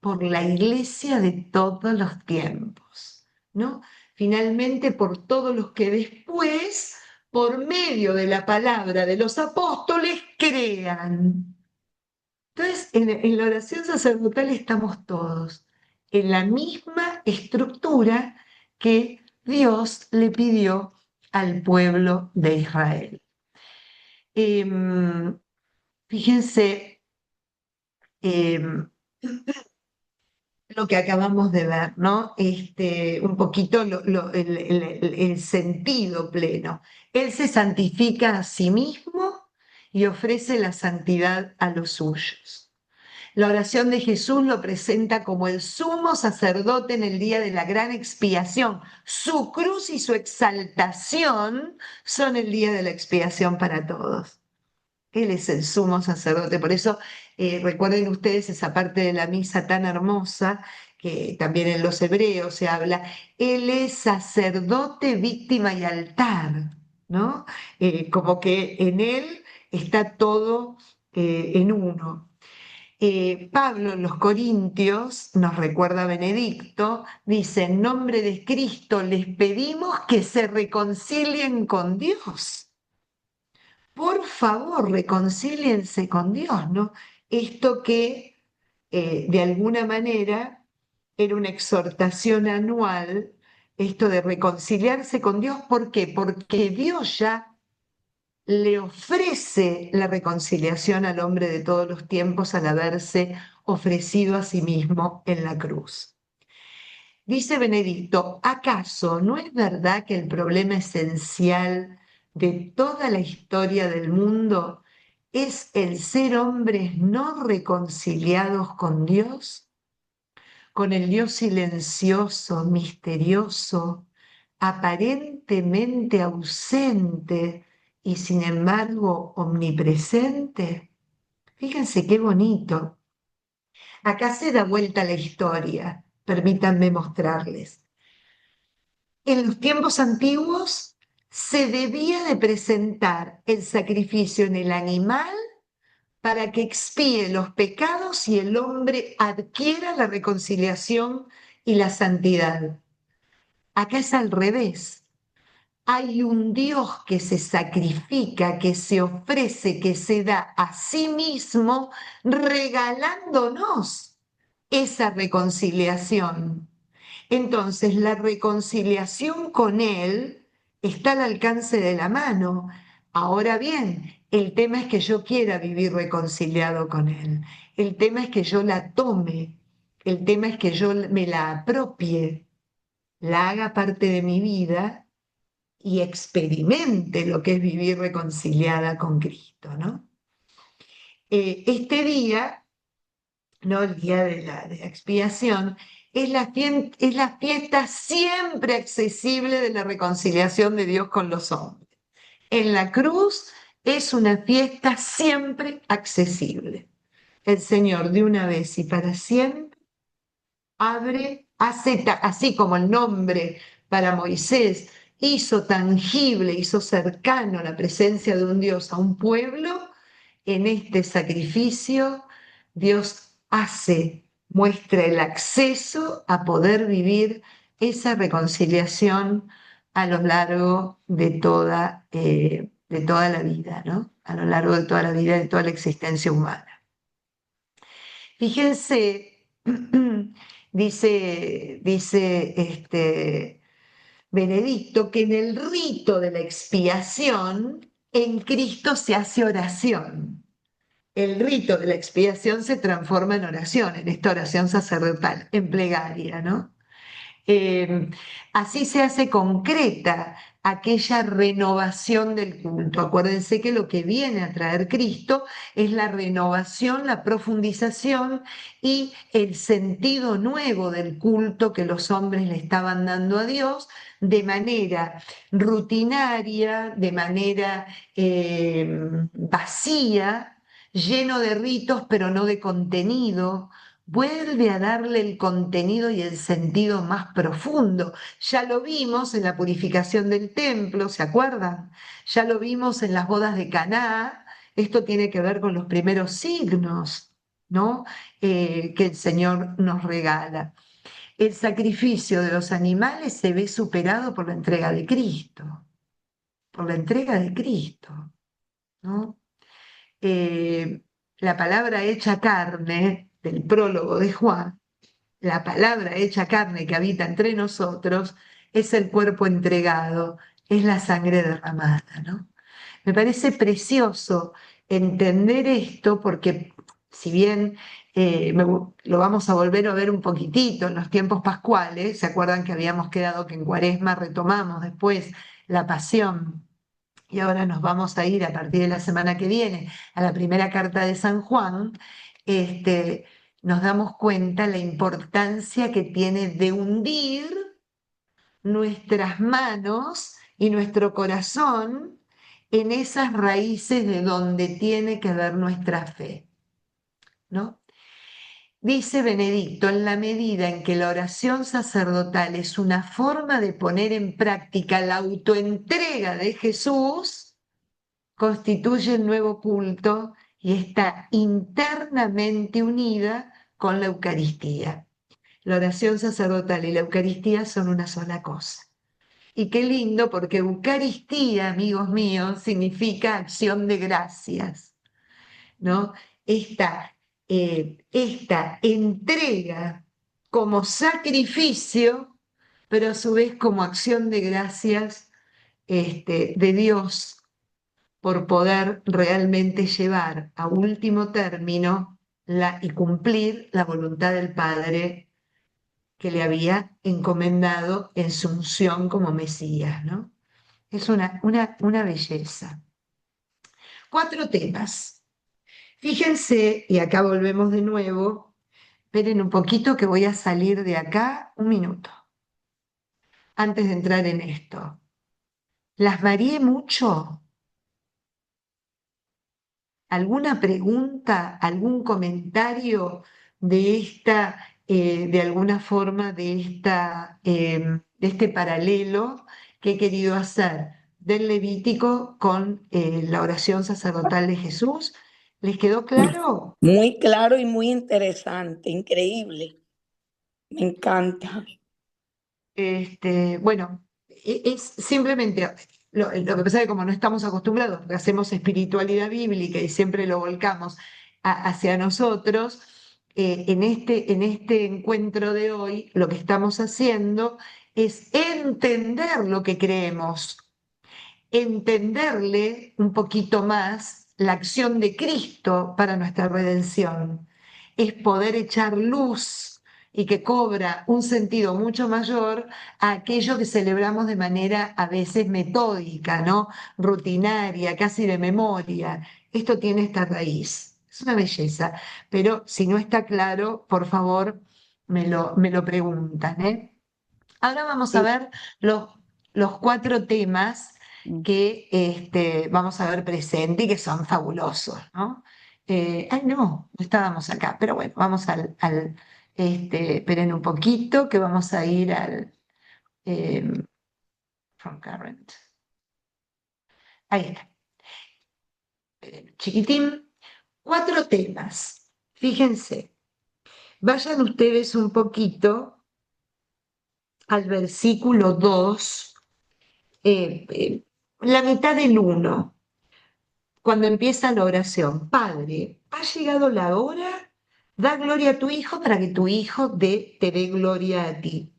A: por la iglesia de todos los tiempos, ¿no? Finalmente por todos los que después, por medio de la palabra de los apóstoles, crean. Entonces, en la oración sacerdotal estamos todos en la misma estructura que Dios le pidió al pueblo de Israel. Fíjense lo que acabamos de ver, ¿no? Un poquito el sentido pleno. Él se santifica a sí mismo y ofrece la santidad a los suyos. La oración de Jesús lo presenta como el sumo sacerdote en el día de la gran expiación. Su cruz y su exaltación son el día de la expiación para todos. Él es el sumo sacerdote. Por eso recuerden ustedes esa parte de la misa tan hermosa que también en los hebreos se habla. Él es sacerdote, víctima y altar, ¿no? Como que en él está todo en uno. Pablo en los Corintios, nos recuerda Benedicto, dice, en nombre de Cristo les pedimos que se reconcilien con Dios. Por favor, reconcíliense con Dios, ¿no? Esto que de alguna manera era una exhortación anual, esto de reconciliarse con Dios, ¿por qué? Porque Dios ya le ofrece la reconciliación al hombre de todos los tiempos al haberse ofrecido a sí mismo en la cruz. Dice Benedicto, ¿acaso no es verdad que el problema esencial de toda la historia del mundo es el ser hombres no reconciliados con Dios? Con el Dios silencioso, misterioso, aparentemente ausente y sin embargo omnipresente. Fíjense qué bonito. Acá se da vuelta la historia. Permítanme mostrarles. En los tiempos antiguos se debía de presentar el sacrificio en el animal para que expíe los pecados y el hombre adquiera la reconciliación y la santidad. Acá es al revés. Hay un Dios que se sacrifica, que se ofrece, que se da a sí mismo, regalándonos esa reconciliación. Entonces, la reconciliación con Él está al alcance de la mano. Ahora bien, el tema es que yo quiera vivir reconciliado con Él. El tema es que yo la tome. El tema es que yo me la apropie, la haga parte de mi vida y experimente lo que es vivir reconciliada con Cristo, ¿no? Este día, ¿no? El día de la expiación, es la fiesta siempre accesible de la reconciliación de Dios con los hombres. En la cruz es una fiesta siempre accesible. El Señor de una vez y para siempre abre, así como el nombre para Moisés hizo tangible, hizo cercano la presencia de un Dios a un pueblo, en este sacrificio Dios muestra el acceso a poder vivir esa reconciliación a lo largo de toda la vida, ¿no? A lo largo de toda la vida, de toda la existencia humana. Fíjense, dice Benedicto, que en el rito de la expiación, en Cristo se hace oración. El rito de la expiación se transforma en oración, en esta oración sacerdotal, en plegaria, ¿no? Eh, Así se hace concreta aquella renovación del culto. Acuérdense que lo que viene a traer Cristo es la renovación, la profundización y el sentido nuevo del culto que los hombres le estaban dando a Dios de manera rutinaria, de manera vacía, lleno de ritos, pero no de contenido. Vuelve a darle el contenido y el sentido más profundo. Ya lo vimos en la purificación del templo, ¿se acuerdan? Ya lo vimos en las bodas de Caná. Esto tiene que ver con los primeros signos, ¿no? Que el Señor nos regala. El sacrificio de los animales se ve superado por la entrega de Cristo, por la entrega de Cristo, ¿no? Eh, la palabra hecha carne del prólogo de Juan, la palabra hecha carne que habita entre nosotros, es el cuerpo entregado, es la sangre derramada, ¿no? Me parece precioso entender esto porque si bien lo vamos a volver a ver un poquitito en los tiempos pascuales, ¿se acuerdan que habíamos quedado que en Cuaresma retomamos después la pasión? Y ahora nos vamos a ir a partir de la semana que viene a la primera carta de San Juan. este, nos damos cuenta la importancia que tiene de hundir nuestras manos y nuestro corazón en esas raíces de donde tiene que ver nuestra fe, ¿no? Dice Benedicto, en la medida en que la oración sacerdotal es una forma de poner en práctica la autoentrega de Jesús, constituye el nuevo culto y está internamente unida con la Eucaristía. La oración sacerdotal y la Eucaristía son una sola cosa. Y qué lindo, porque Eucaristía, amigos míos, significa acción de gracias, ¿no? Esta entrega como sacrificio, pero a su vez como acción de gracias de Dios por poder realmente llevar a último término y cumplir la voluntad del Padre que le había encomendado en su unción como Mesías, ¿no? Es una belleza. 4 temas. Fíjense, y acá volvemos de nuevo, esperen un poquito que voy a salir de acá un minuto, antes de entrar en esto. ¿Las mareé mucho? ¿Alguna pregunta, algún comentario de alguna forma, de este paralelo que he querido hacer del Levítico con la oración sacerdotal de Jesús? ¿Les quedó claro?
C: Muy claro y muy interesante, increíble. Me encanta.
A: Bueno, es simplemente lo que pasa es que como no estamos acostumbrados, porque hacemos espiritualidad bíblica y siempre lo volcamos hacia nosotros, en este encuentro de hoy lo que estamos haciendo es entender lo que creemos, entenderle un poquito más la acción de Cristo para nuestra redención. Es poder echar luz y que cobra un sentido mucho mayor a aquello que celebramos de manera a veces metódica, ¿no? Rutinaria, casi de memoria. Esto tiene esta raíz. Es una belleza, pero si no está claro, por favor, me lo preguntan, ¿eh? Ahora vamos a
B: Sí.
A: ver los 4 temas que vamos a ver presente y que son fabulosos, ¿no? Ay, no estábamos acá, pero bueno, vamos esperen un poquito, que vamos a ir al from current. Ahí está, chiquitín. 4 temas, fíjense, vayan ustedes un poquito al versículo 2, la mitad del 1. Cuando empieza la oración, Padre, ha llegado la hora, da gloria a tu Hijo para que tu Hijo te dé gloria a ti,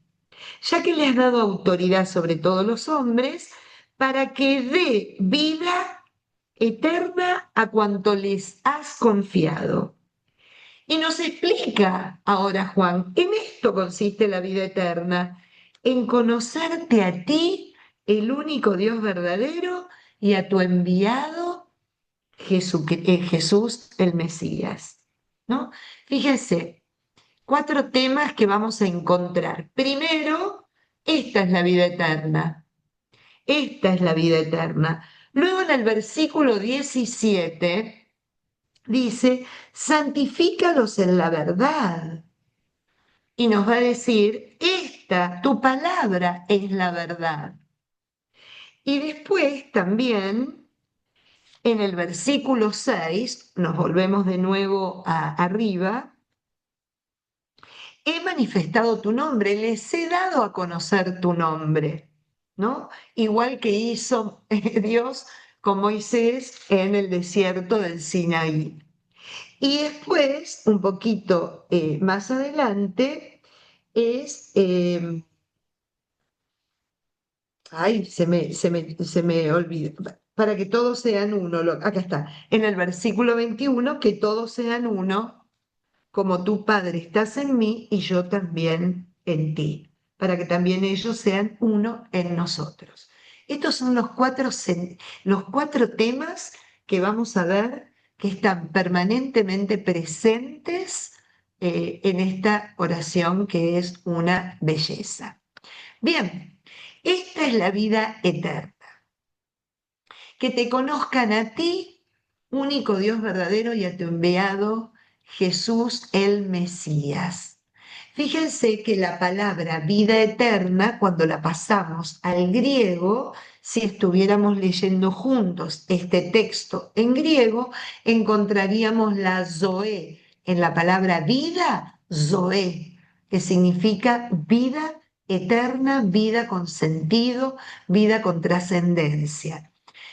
A: ya que le has dado autoridad sobre todos los hombres, para que dé vida eterna a cuanto les has confiado. Y nos explica ahora Juan, en esto consiste la vida eterna, en conocerte a ti, el único Dios verdadero, y a tu enviado Jesús el Mesías, ¿no? Fíjense, 4 temas que vamos a encontrar. Primero, esta es la vida eterna. Esta es la vida eterna. Luego en el versículo 17 dice, santifícalos en la verdad. Y nos va a decir, tu palabra es la verdad. Y después también en el versículo 6, nos volvemos de nuevo arriba, he manifestado tu nombre, les he dado a conocer tu nombre, ¿no? Igual que hizo Dios con Moisés en el desierto del Sinaí. Y después, un poquito más adelante, es... ay, se me olvida. Para que todos sean uno. Acá está. En el versículo 21, que todos sean uno, como tu Padre estás en mí y yo también en ti, para que también ellos sean uno en nosotros. Estos son los 4 temas que vamos a ver que están permanentemente presentes en esta oración que es una belleza. Bien, esta es la vida eterna. Que te conozcan a ti, único Dios verdadero, y a tu enviado Jesús el Mesías. Fíjense que la palabra vida eterna, cuando la pasamos al griego, si estuviéramos leyendo juntos este texto en griego, encontraríamos la zoe, en la palabra vida, zoe, que significa vida eterna, vida con sentido, vida con trascendencia.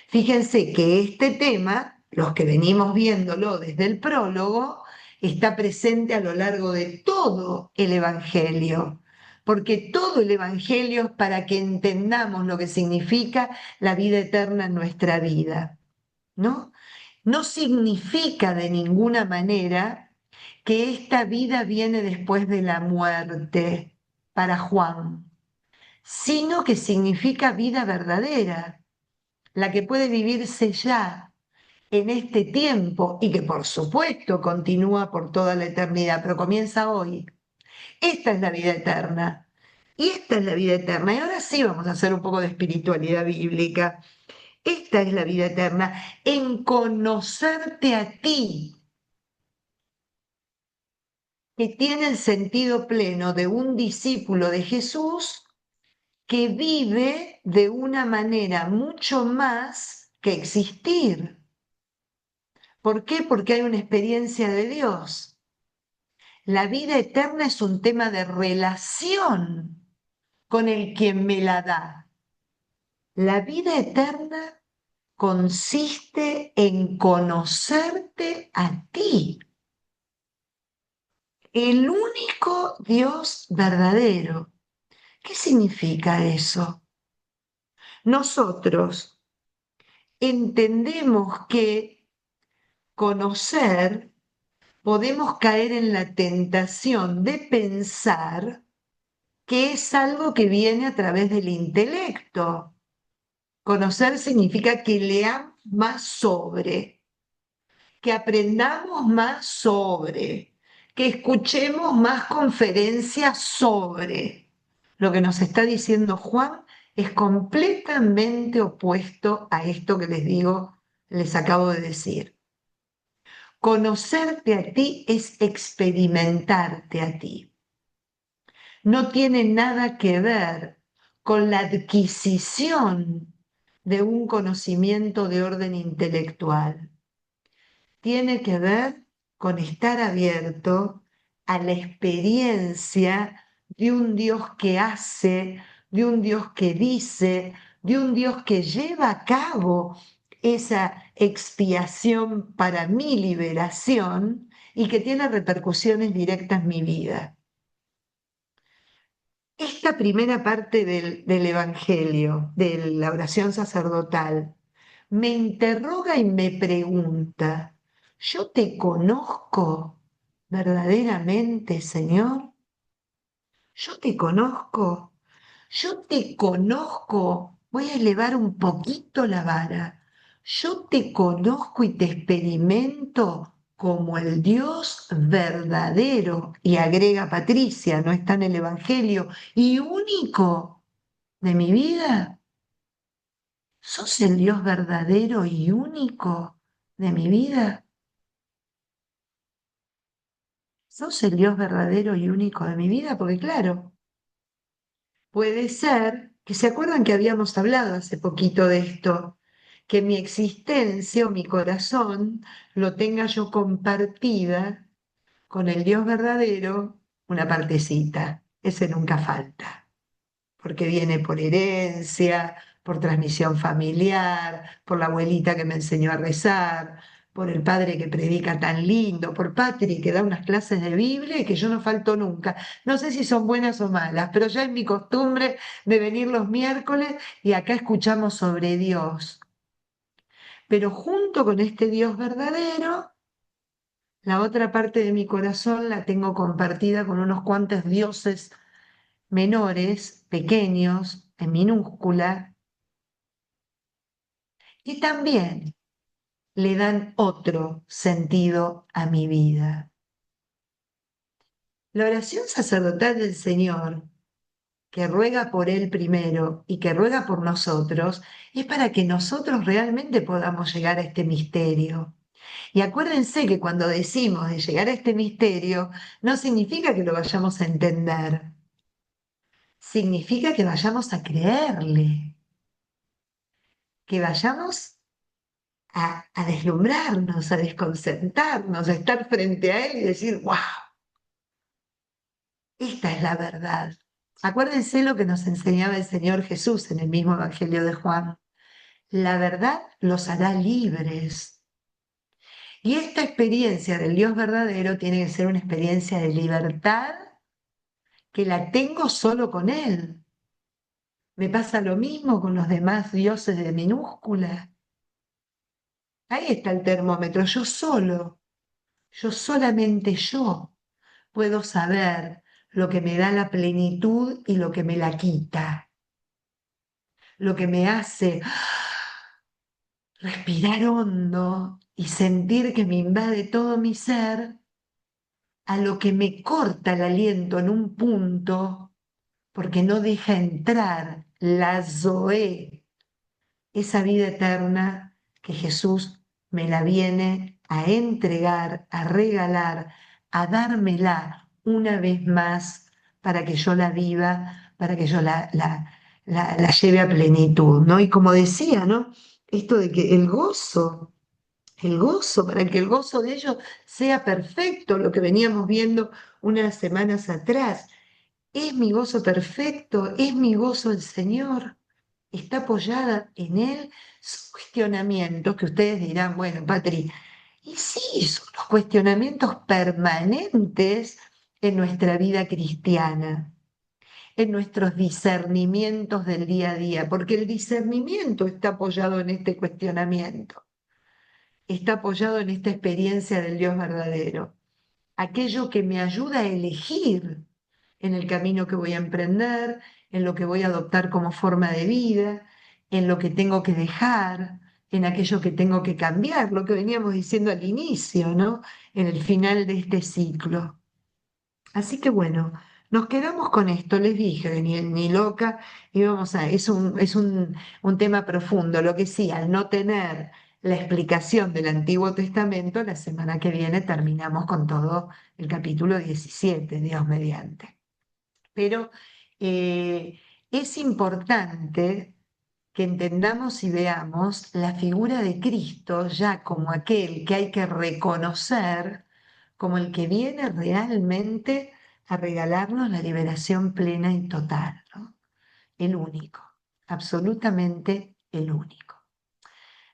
A: Fíjense que este tema, los que venimos viéndolo desde el prólogo, está presente a lo largo de todo el Evangelio, porque todo el Evangelio es para que entendamos lo que significa la vida eterna en nuestra vida, ¿no? No significa de ninguna manera que esta vida viene después de la muerte para Juan, sino que significa vida verdadera, la que puede vivirse ya en este tiempo y que por supuesto continúa por toda la eternidad, pero comienza hoy. Esta es la vida eterna. Y esta es la vida eterna. Y ahora sí vamos a hacer un poco de espiritualidad bíblica. Esta es la vida eterna, en conocerte a ti, que tiene el sentido pleno de un discípulo de Jesús que vive de una manera mucho más que existir. ¿Por qué? Porque hay una experiencia de Dios. La vida eterna es un tema de relación con el quien me la da. La vida eterna consiste en conocerte a ti, el único Dios verdadero. ¿Qué significa eso? Nosotros entendemos que conocer, podemos caer en la tentación de pensar que es algo que viene a través del intelecto. Conocer significa que leamos más sobre, que aprendamos más sobre, que escuchemos más conferencias sobre. Lo que nos está diciendo Juan es completamente opuesto a esto que les digo, les acabo de decir. Conocerte a ti es experimentarte a ti. No tiene nada que ver con la adquisición de un conocimiento de orden intelectual. Tiene que ver con estar abierto a la experiencia de un Dios que hace, de un Dios que dice, de un Dios que lleva a cabo esa expiación para mi liberación y que tiene repercusiones directas en mi vida. Esta primera parte del Evangelio, de la oración sacerdotal, me interroga y me pregunta, ¿yo te conozco verdaderamente, Señor? ¿Yo te conozco? Yo te conozco. Voy a elevar un poquito la vara. Yo te conozco y te experimento como el Dios verdadero, y agrega Patricia, no está en el Evangelio, y único de mi vida. ¿Sos el Dios verdadero y único de mi vida? ¿Sos el Dios verdadero y único de mi vida? Porque claro, puede ser que se acuerdan que habíamos hablado hace poquito de esto, que mi existencia o mi corazón lo tenga yo compartida con el Dios verdadero, una partecita, ese nunca falta, porque viene por herencia, por transmisión familiar, por la abuelita que me enseñó a rezar, por el padre que predica tan lindo, por Patri que da unas clases de Biblia y que yo no falto nunca. No sé si son buenas o malas, pero ya es mi costumbre de venir los miércoles y acá escuchamos sobre Dios. Pero junto con este Dios verdadero, la otra parte de mi corazón la tengo compartida con unos cuantos dioses menores, pequeños, en minúscula, y también le dan otro sentido a mi vida. La oración sacerdotal del Señor, que ruega por Él primero y que ruega por nosotros, es para que nosotros realmente podamos llegar a este misterio. Y acuérdense que cuando decimos de llegar a este misterio, no significa que lo vayamos a entender, significa que vayamos a creerle, que vayamos a deslumbrarnos, a desconcertarnos, a estar frente a Él y decir, wow, esta es la verdad. Acuérdense lo que nos enseñaba el Señor Jesús en el mismo Evangelio de Juan. La verdad los hará libres. Y esta experiencia del Dios verdadero tiene que ser una experiencia de libertad que la tengo solo con Él. Me pasa lo mismo con los demás dioses de minúscula. Ahí está el termómetro. Yo solamente yo puedo saber lo que me da la plenitud y lo que me la quita, lo que me hace respirar hondo y sentir que me invade todo mi ser, a lo que me corta el aliento en un punto porque no deja entrar la Zoé, esa vida eterna que Jesús me la viene a entregar, a regalar, a dármela una vez más para que yo la viva, para que yo la lleve a plenitud, ¿no? Y como decía, ¿no? Esto de que el gozo, para que el gozo de ellos sea perfecto, lo que veníamos viendo unas semanas atrás. ¿Es mi gozo perfecto? ¿Es mi gozo el Señor? ¿Está apoyada en Él? Son cuestionamientos que ustedes dirán, bueno, Patri, y sí, son los cuestionamientos permanentes en nuestra vida cristiana, en nuestros discernimientos del día a día, porque el discernimiento está apoyado en este cuestionamiento, está apoyado en esta experiencia del Dios verdadero, aquello que me ayuda a elegir en el camino que voy a emprender, en lo que voy a adoptar como forma de vida, en lo que tengo que dejar, en aquello que tengo que cambiar, lo que veníamos diciendo al inicio, ¿no? En el final de este ciclo. Así que bueno, nos quedamos con esto, les dije, ni loca, íbamos es un tema profundo, lo que sí, al no tener la explicación del Antiguo Testamento, la semana que viene terminamos con todo el capítulo 17, Dios mediante. Pero es importante que entendamos y veamos la figura de Cristo ya como aquel que hay que reconocer como el que viene realmente a regalarnos la liberación plena y total, ¿no? El único, absolutamente el único.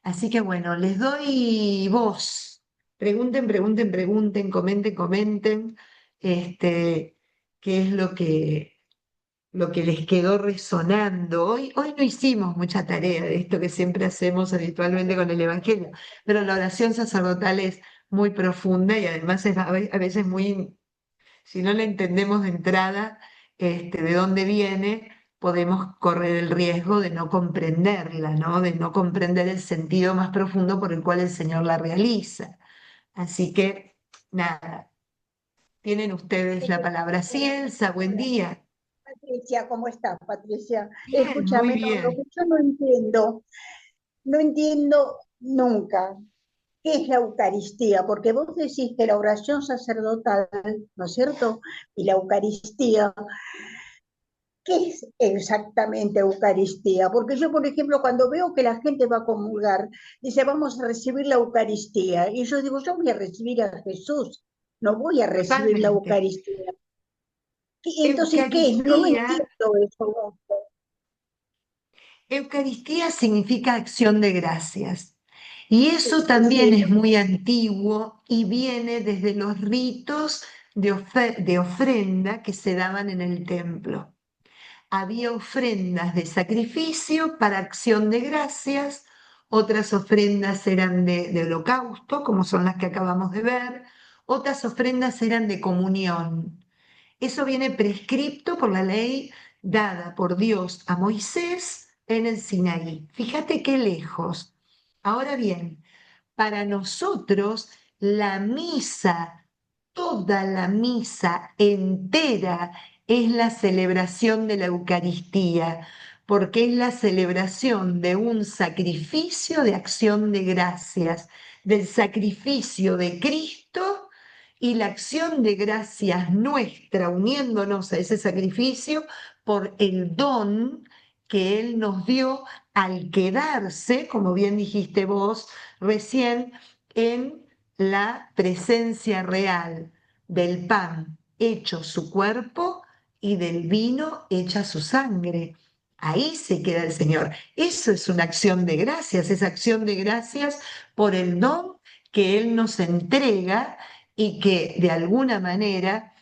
A: Así que bueno, les doy voz. Pregunten, pregunten, pregunten, comenten, comenten, qué es lo que les quedó resonando. Hoy no hicimos mucha tarea de esto que siempre hacemos habitualmente con el Evangelio, pero la oración sacerdotal es muy profunda y además es a veces muy, si no la entendemos de entrada, de dónde viene, podemos correr el riesgo de no comprenderla, ¿no? De no comprender el sentido más profundo por el cual el Señor la realiza. Así que, nada, tienen ustedes la palabra. Cienza, buen día.
B: Patricia, ¿cómo estás, Patricia?
A: Bien, muy
B: Escúchame, no, lo que
A: bien.
B: yo no entiendo nunca qué es la Eucaristía, porque vos decís que la oración sacerdotal, ¿no es cierto? Y la Eucaristía, ¿qué es exactamente Eucaristía? Porque yo, por ejemplo, cuando veo que la gente va a comulgar, dice, vamos a recibir la Eucaristía, y yo digo, yo voy a recibir a Jesús, no voy a recibir la
A: Totalmente.
B: Eucaristía. Entonces, ¿qué es? No
A: Eucaristía,
B: entiendo eso.
A: Eucaristía significa acción de gracias. Y eso también
B: Sí,
A: es muy antiguo y viene desde los ritos de ofrenda que se daban en el templo. Había ofrendas de sacrificio para acción de gracias, otras ofrendas eran de holocausto, como son las que acabamos de ver, otras ofrendas eran de comunión. Eso viene prescripto por la ley dada por Dios a Moisés en el Sinaí. Fíjate qué lejos. Ahora bien, Para nosotros, la misa, toda la misa entera es la celebración de la Eucaristía, porque es la celebración de un sacrificio de acción de gracias, del sacrificio de Cristo y la acción de gracias nuestra, uniéndonos a ese sacrificio por el don que Él nos dio al quedarse, como bien dijiste vos recién, en la presencia real del pan hecho su cuerpo y del vino hecha su sangre. Ahí se queda el Señor. Eso es una acción de gracias, es acción de gracias por el don que Él nos entrega y que de alguna manera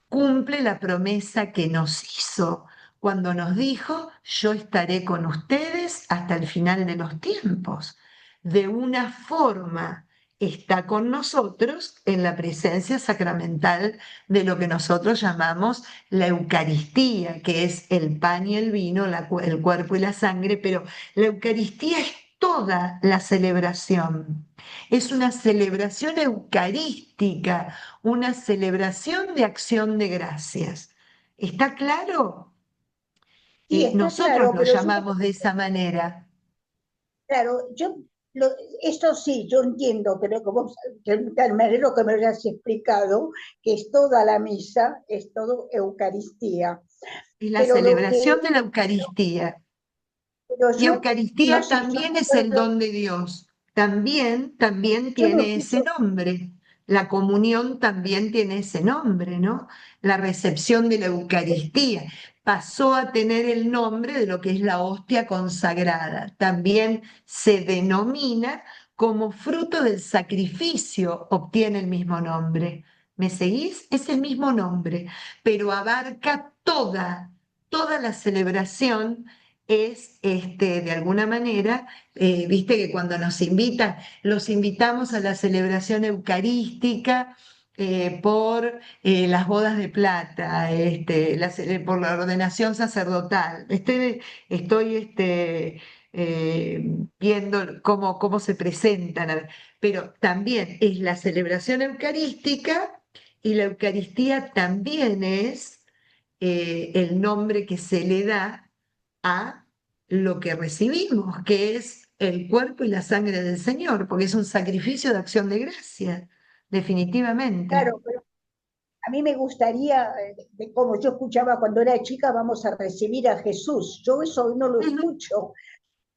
A: cumple la promesa que nos hizo cuando nos dijo, yo estaré con ustedes hasta el final de los tiempos. De una forma está con nosotros en la presencia sacramental de lo que nosotros llamamos la Eucaristía, que es el pan y el vino, el cuerpo y la sangre, pero la Eucaristía es toda la celebración. Es una celebración eucarística, una celebración de acción de gracias. ¿Está claro?
B: Sí, está
A: Nosotros
B: claro,
A: lo
B: pero yo,
A: llamamos de esa manera.
B: claro, esto sí, yo entiendo, pero como que me alegro que me lo hayas explicado, que es toda la misa, es todo Eucaristía.
A: Es la
B: Pero lo que,
A: celebración de la Eucaristía.
B: pero
A: Y
B: yo, no
A: Eucaristía
B: sé, yo
A: también
B: me
A: es el
B: acuerdo,
A: don de Dios. También
B: yo no
A: tiene ese
B: escucho,
A: nombre. La comunión también tiene ese nombre, ¿no? La recepción de la Eucaristía pasó a tener el nombre de lo que es la hostia consagrada. También se denomina como fruto del sacrificio, obtiene el mismo nombre. ¿Me seguís? Es el mismo nombre, pero abarca toda la celebración es, de alguna manera, viste que cuando nos invitan, los invitamos a la celebración eucarística por las bodas de plata, por la ordenación sacerdotal. Estoy viendo cómo se presentan, pero también es la celebración eucarística y la Eucaristía también es el nombre que se le da a lo que recibimos, que es el cuerpo y la sangre del Señor, porque es un sacrificio de acción de gracia, definitivamente.
B: claro, pero a mí me gustaría, como yo escuchaba cuando era chica, vamos a recibir a Jesús. Yo eso no lo
A: Ujú.
B: escucho.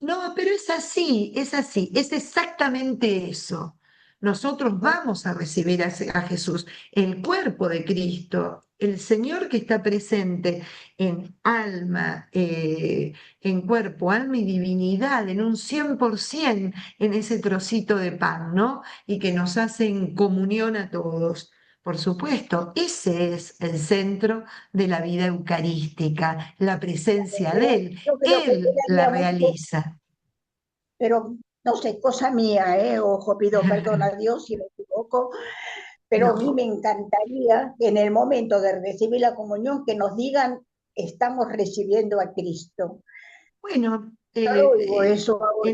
A: No, pero es así, es exactamente eso. Nosotros vamos a recibir a Jesús, el cuerpo de Cristo, el Señor que está presente en alma, en cuerpo, alma y divinidad, en un 100% en ese trocito de pan, ¿no? Y que nos hace en comunión a todos. Por supuesto, ese es el centro de la vida eucarística, la presencia de
B: Pero
A: Él.
B: yo creo que
A: Él la
B: quedaría mucho,
A: realiza.
B: pero no sé, cosa mía, ojo, pido perdón a Dios si me equivoco, pero a mí
A: No,
B: me encantaría que en el momento de recibir la comunión que nos digan, estamos recibiendo a Cristo.
A: bueno,
B: Yo lo oigo eso ahora.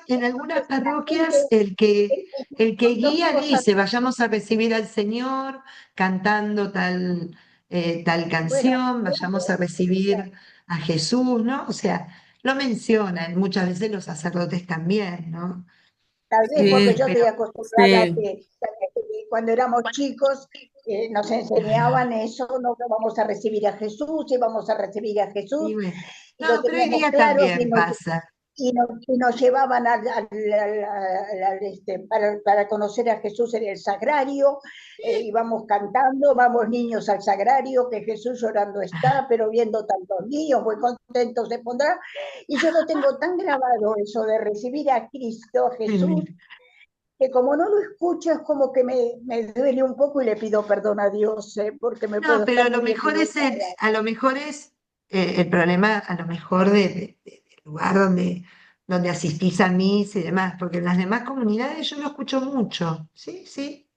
A: en algunas
B: La gente,
A: parroquias el que
B: no
A: guía
B: quiero saber,
A: dice, vayamos a recibir al Señor cantando tal
B: bueno,
A: canción, vayamos a recibir a Jesús, ¿no? O sea, lo mencionan muchas veces los sacerdotes también, ¿no?
B: tal vez porque
C: Sí,
B: yo estoy
A: Pero
B: acostumbrada a
C: sí.
B: que cuando éramos chicos nos enseñaban eso, no que vamos a recibir a Jesús, y vamos a recibir a
A: y
B: Jesús,
A: bueno,
B: y lo
A: no, pero hoy
B: teníamos
A: día
B: claro,
A: también pasa.
B: y nos llevaban para conocer a Jesús en el sagrario, íbamos cantando, vamos niños al sagrario, que Jesús llorando está, pero viendo tantos niños, muy contentos se pondrá, y yo lo tengo tan grabado eso de recibir a Cristo, a Jesús, que como no lo escucho es como que me duele un poco y le pido perdón a Dios, porque me
A: No,
B: puedo
A: pero
B: estar muy equivocada.
A: a lo mejor es el problema, a lo mejor del lugar donde asistís a misa y demás, porque en las demás comunidades yo lo escucho mucho, sí, sí,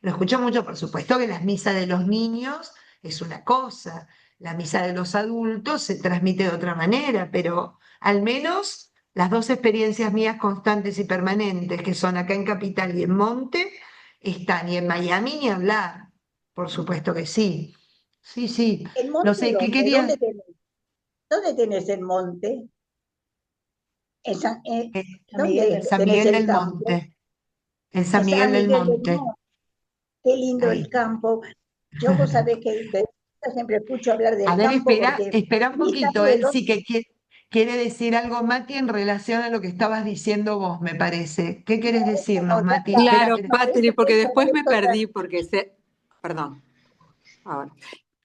A: lo escucho mucho, por supuesto que las misas de los niños es una cosa, la misa de los adultos se transmite de otra manera, pero al menos Las dos experiencias mías constantes y permanentes, que son acá en Capital y en Monte, están, y en Miami ni hablar, por supuesto que sí. Sí, sí.
B: ¿En
A: No
B: monte
A: sé, ¿qué
B: dónde?
A: querías?
B: ¿Dónde tenés el monte?
A: San Miguel
B: ¿Dónde
A: San
B: tenés
A: Miguel
B: el
A: del
B: campo?
A: Monte, en San
B: En
A: Miguel
B: San
A: del
B: Miguel del
A: Monte,
B: Monte. Qué lindo el
A: ahí.
B: campo. Yo vos sabés que siempre escucho hablar
A: A
B: del
A: ver,
B: campo porque
A: espera un
B: mis
A: poquito, él
B: abuelos,
A: sí que quiere decir algo, Mati, en relación a lo que estabas diciendo vos, me parece. ¿Qué quieres
B: no,
A: decirnos, Mati?
B: ya,
A: Espera,
D: Claro,
A: espera.
B: no,
D: Patri, porque después me
B: esto ya,
D: perdí porque perdón, ahora.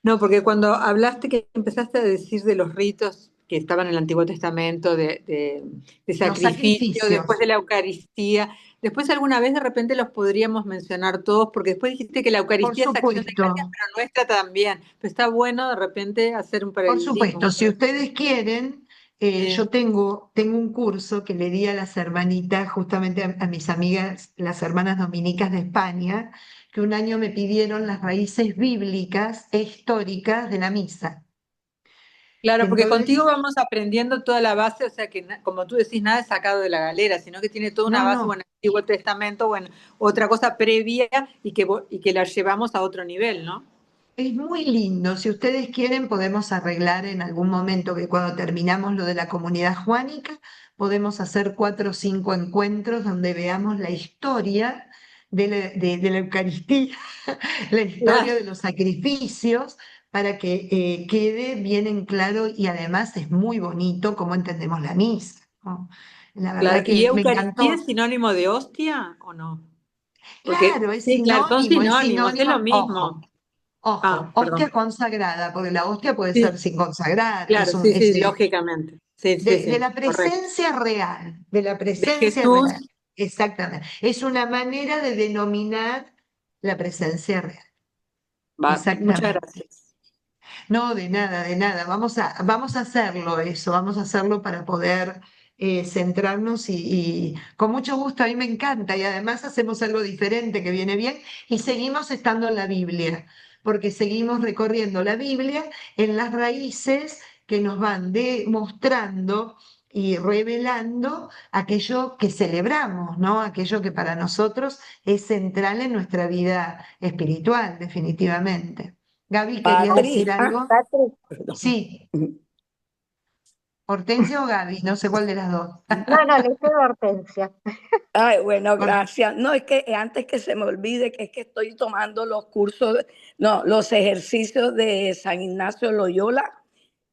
D: No, porque cuando hablaste que empezaste a decir de los ritos que estaban en el Antiguo Testamento, de
A: Los
D: sacrificio, después
A: sacrificios,
D: de la Eucaristía, después alguna vez de repente los podríamos mencionar todos, porque después dijiste que la
A: por
D: Eucaristía es acción de gracias,
A: supuesto.
D: pero nuestra también. Pero está bueno de repente hacer un
A: Por
D: paralelismo, me
A: supuesto, si
D: parece.
A: ustedes quieren, yo tengo un curso que le di a las hermanitas, justamente a mis amigas, las hermanas dominicas de España, que un año me pidieron las raíces bíblicas e históricas de la misa.
D: Claro, porque contigo
A: Entonces,
D: vamos aprendiendo toda la base, o sea que, como tú decís, nada es sacado de la galera, sino que tiene toda una
A: no,
D: base,
A: no,
D: bueno, el Antiguo Testamento, bueno, otra cosa previa y que la llevamos a otro nivel, ¿no?
A: es muy lindo. Si ustedes quieren, podemos arreglar en algún momento que cuando terminamos lo de la comunidad juánica, podemos hacer 4 o 5 encuentros donde veamos la historia de la Eucaristía, la historia
D: Claro.
A: de los sacrificios, para que quede bien en claro y además es muy bonito cómo entendemos la misa, ¿no? La
D: Claro.
A: verdad
D: ¿Y
A: que me
D: Eucaristía
A: encantó.
D: es sinónimo de hostia o no? Porque,
A: Claro,
D: sí, claro, son
A: es
D: sinónimos, es lo
A: sinónimo, ojo.
D: mismo.
A: Ojo,
D: Ah,
A: hostia
D: perdón.
A: consagrada, porque la hostia puede ser
D: Sí,
A: sin consagrar,
D: claro, sí, sí, lógicamente. Sí, sí,
A: de
D: sí,
A: la
D: correcto.
A: presencia real, de la
D: De
A: presencia real,
D: Jesús,
A: exactamente. Es una manera de denominar la presencia real,
D: muchas
A: exactamente.
D: gracias.
A: No, de nada, de nada. Vamos a hacerlo eso, vamos a hacerlo para poder centrarnos y con mucho gusto, a mí me encanta y además hacemos algo diferente que viene bien y seguimos estando en la Biblia, porque seguimos recorriendo la Biblia en las raíces que nos van demostrando y revelando aquello que celebramos, ¿no? Aquello que para nosotros es central en nuestra vida espiritual, definitivamente. Gaby, ¿querías decir
C: Patri,
A: algo?
B: Patrick,
C: perdón.
A: Sí, Hortensia o Gaby, no sé cuál de las dos.
B: no, no, le cedo a Hortensia.
C: Ay, bueno,
A: Hor-
C: gracias. No, es que antes que se me olvide, que es que estoy tomando los cursos, no, los ejercicios de San Ignacio Loyola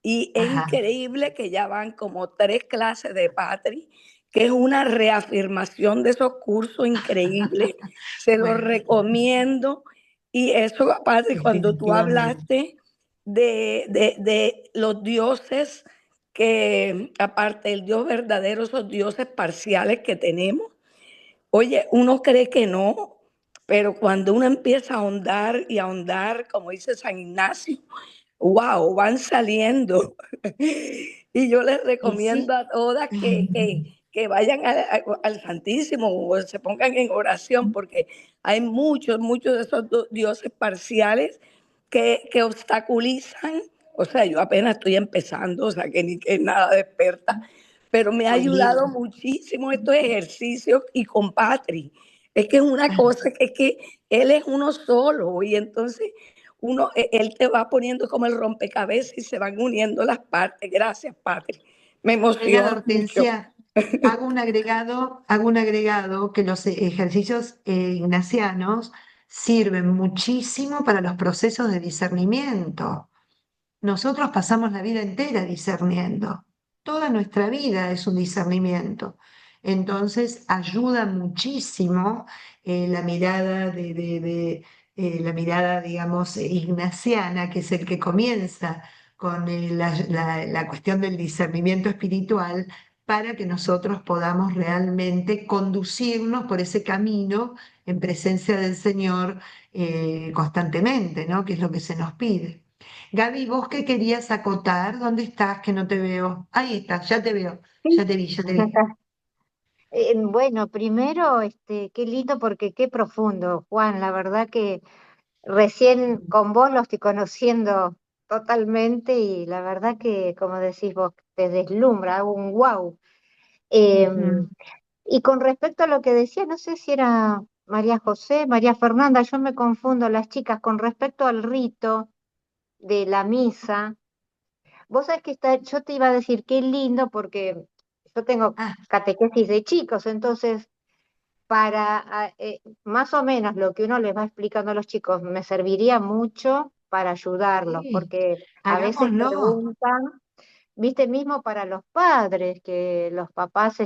C: y es
A: Ajá,
C: increíble que ya van como 3 clases de Patri, que es una reafirmación de esos cursos increíbles. Se los
A: bueno,
C: recomiendo. Y eso, Patri, cuando tú
A: definitivamente.
C: hablaste de los dioses, que aparte del Dios verdadero, esos dioses parciales que tenemos, oye, uno cree que no, pero cuando uno empieza a ahondar y a ahondar, como dice San Ignacio, wow, van saliendo. Y yo les
A: Y
C: recomiendo
A: sí,
C: a todas que vayan al Santísimo o se pongan en oración, porque hay muchos, muchos de esos dioses parciales que obstaculizan. O sea, yo apenas estoy empezando, o sea, que ni que nada de experta, pero me ha
A: muy
C: ayudado
A: lindo.
C: muchísimo estos ejercicios y con Patri. Es que es una cosa que es que él es uno solo y entonces él te va poniendo como el rompecabezas y se van uniendo las partes. Gracias, Patri. Me
A: Agregado,
C: emociona mucho.
A: Hortensia, hago un agregado que los ejercicios ignacianos sirven muchísimo para los procesos de discernimiento. Nosotros pasamos la vida entera discerniendo. Toda nuestra vida es un discernimiento. Entonces ayuda muchísimo la mirada la mirada, digamos, ignaciana, que es el que comienza con la cuestión del discernimiento espiritual, para que nosotros podamos realmente conducirnos por ese camino en presencia del Señor constantemente, ¿no? Que es lo que se nos pide. Gaby, ¿vos qué querías acotar? ¿Dónde estás? Que no te veo. Ahí estás, ya te veo,
B: Sí.
A: ya te vi, ya te vi.
B: Bueno, primero, qué lindo porque qué profundo, Juan. La verdad que recién con vos lo estoy conociendo totalmente y la verdad que, como decís vos, te deslumbra, hago un wow.
E: Em, y con respecto a lo que decía, no sé si era María José, María Fernanda, yo me confundo las chicas, con respecto al rito de la misa, vos sabés que yo te iba a decir qué lindo porque yo tengo
A: Ah,
E: catequesis de chicos, entonces más o menos lo que uno les va explicando a los chicos me serviría mucho para ayudarlos,
A: sí,
E: porque a veces
A: hagámoslo.
E: preguntan, viste, mismo para los padres, que los papás,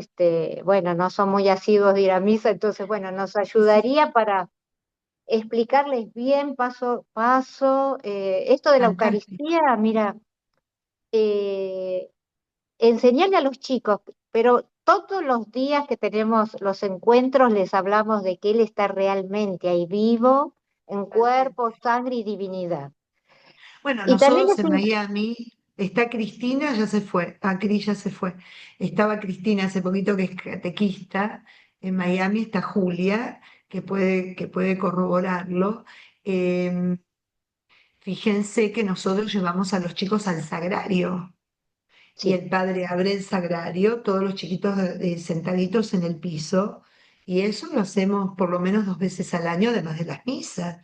E: bueno, no son muy asiduos de ir a misa, entonces, bueno, nos
A: Sí,
E: ayudaría para explicarles bien paso a paso. Esto de la
A: fantástico.
E: Eucaristía, mira, eh, enseñarle a los chicos, pero todos los días que tenemos los encuentros les hablamos de que Él está realmente ahí vivo, en cuerpo,
A: Totalmente.
E: sangre y divinidad.
A: Bueno,
E: Y también
A: nosotros
E: les...
A: en Miami, está Cristina, ya se fue, Cris ya se fue. Estaba Cristina hace poquito que es catequista, en Miami está Julia, que puede corroborarlo. Em, Fíjense que nosotros llevamos a los chicos al sagrario y
E: Sí,
A: el padre abre el sagrario, todos los chiquitos sentaditos en el piso, y eso lo hacemos por lo menos 2 veces al año, además de las misas,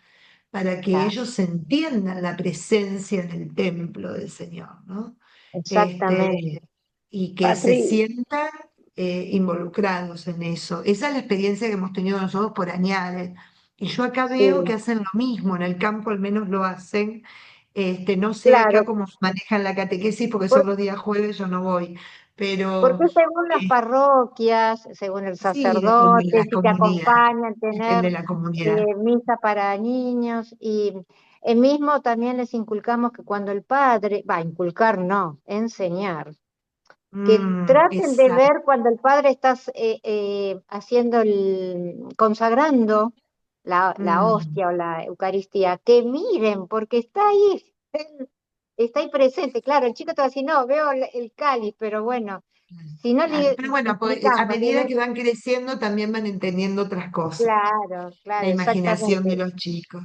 A: para que
E: claro,
A: ellos entiendan la presencia en el templo del Señor, ¿no?
E: exactamente.
A: Este, y que se
C: Patri,
A: sientan involucrados en eso. Esa es la experiencia que hemos tenido nosotros por añares. Y yo acá veo que
E: Sí,
A: hacen lo mismo, en el campo al menos lo hacen. No sé acá
E: claro,
A: cómo manejan la catequesis porque son
E: por-
A: los días jueves, yo no voy, pero
E: porque según las
A: eh,
E: parroquias, según el
A: sí, depende de
E: sacerdote,
A: la
E: si te
A: comunidad,
E: acompañan,
A: depende
E: tener
A: de la comunidad.
E: misa para niños y mismo también les inculcamos que cuando el padre, va, inculcar no, enseñar, que traten de
A: Exacto.
E: ver cuando el padre está haciendo consagrando la
A: Mm,
E: hostia o la Eucaristía, que miren, porque está ahí, él está ahí presente. Claro, el chico te va a decir, no, veo el cáliz, pero bueno, si no
A: claro.
E: le
A: Pero bueno, pues, a
E: explicamos,
A: medida que van creciendo también van entendiendo otras cosas,
E: claro,
A: la
E: claro,
A: imaginación de
E: exactamente.
A: los chicos.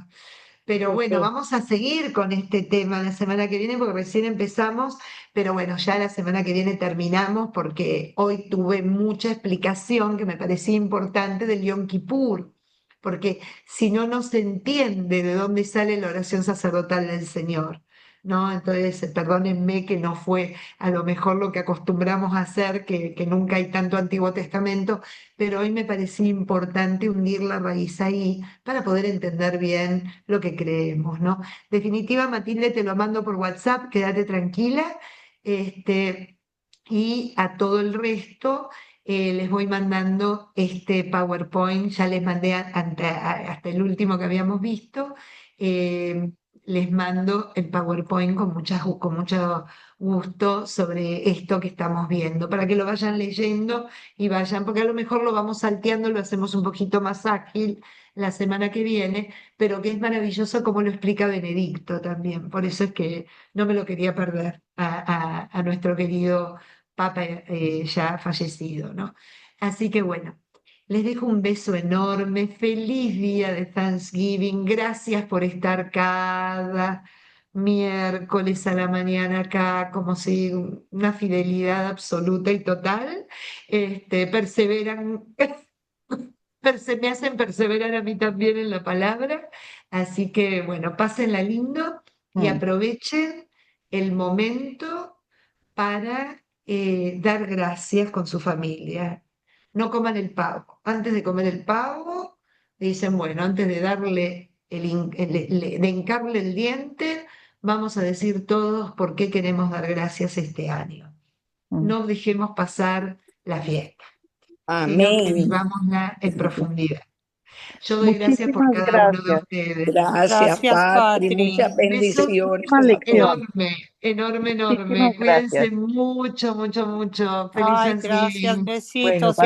A: Pero
E: Sí,
A: bueno,
E: sí.
A: vamos a seguir con este tema la semana que viene porque recién empezamos, pero bueno, ya la semana que viene terminamos porque hoy tuve mucha explicación que me parecía importante del Yom Kippur, porque si no, no se entiende de dónde sale la oración sacerdotal del Señor, ¿no? Entonces, perdónenme que no fue a lo mejor lo que acostumbramos a hacer, que nunca hay tanto Antiguo Testamento, pero hoy me parecía importante hundir la raíz ahí para poder entender bien lo que creemos, ¿no? Definitiva, Matilde, te lo mando por WhatsApp, quédate tranquila, y a todo el resto les voy mandando este PowerPoint, ya les mandé hasta el último que habíamos visto, eh, les mando el PowerPoint con mucho gusto sobre esto que estamos viendo, para que lo vayan leyendo y vayan, porque a lo mejor lo vamos salteando, lo hacemos un poquito más ágil la semana que viene, pero que es maravilloso como lo explica Benedicto también. Por eso es que no me lo quería perder a nuestro querido Papa ya fallecido, ¿no? Así que bueno, les dejo un beso enorme, feliz día de Thanksgiving, gracias por estar cada miércoles a la mañana acá, como si una fidelidad absoluta y total. Perseveran, me hacen perseverar a mí también en la palabra. Así que bueno, pásenla lindo y
E: Mm.
A: aprovechen el momento para dar gracias con su familia. No coman el pavo. Antes de comer el pavo, dicen, bueno, antes de darle de hincarle el diente, vamos a decir todos por qué queremos dar gracias este año.
E: Mm.
A: No dejemos pasar la fiesta, sino que
C: amén.
A: vivámosla en profundidad. Yo doy gracias por
B: Muchísimas
A: cada uno de
B: gracias.
A: ustedes.
C: Gracias,
B: Gracias,
C: Patri.
B: Patri.
C: Muchas
A: Beso
C: bendiciones
B: Muchísima
C: en la
B: lección.
A: enorme, enorme, enorme.
B: Muchísimas gracias.
A: Cuídense mucho, mucho, mucho. Feliz
B: Ay, gracias.
A: Thanksgiving.
E: Bueno,
B: Besitos.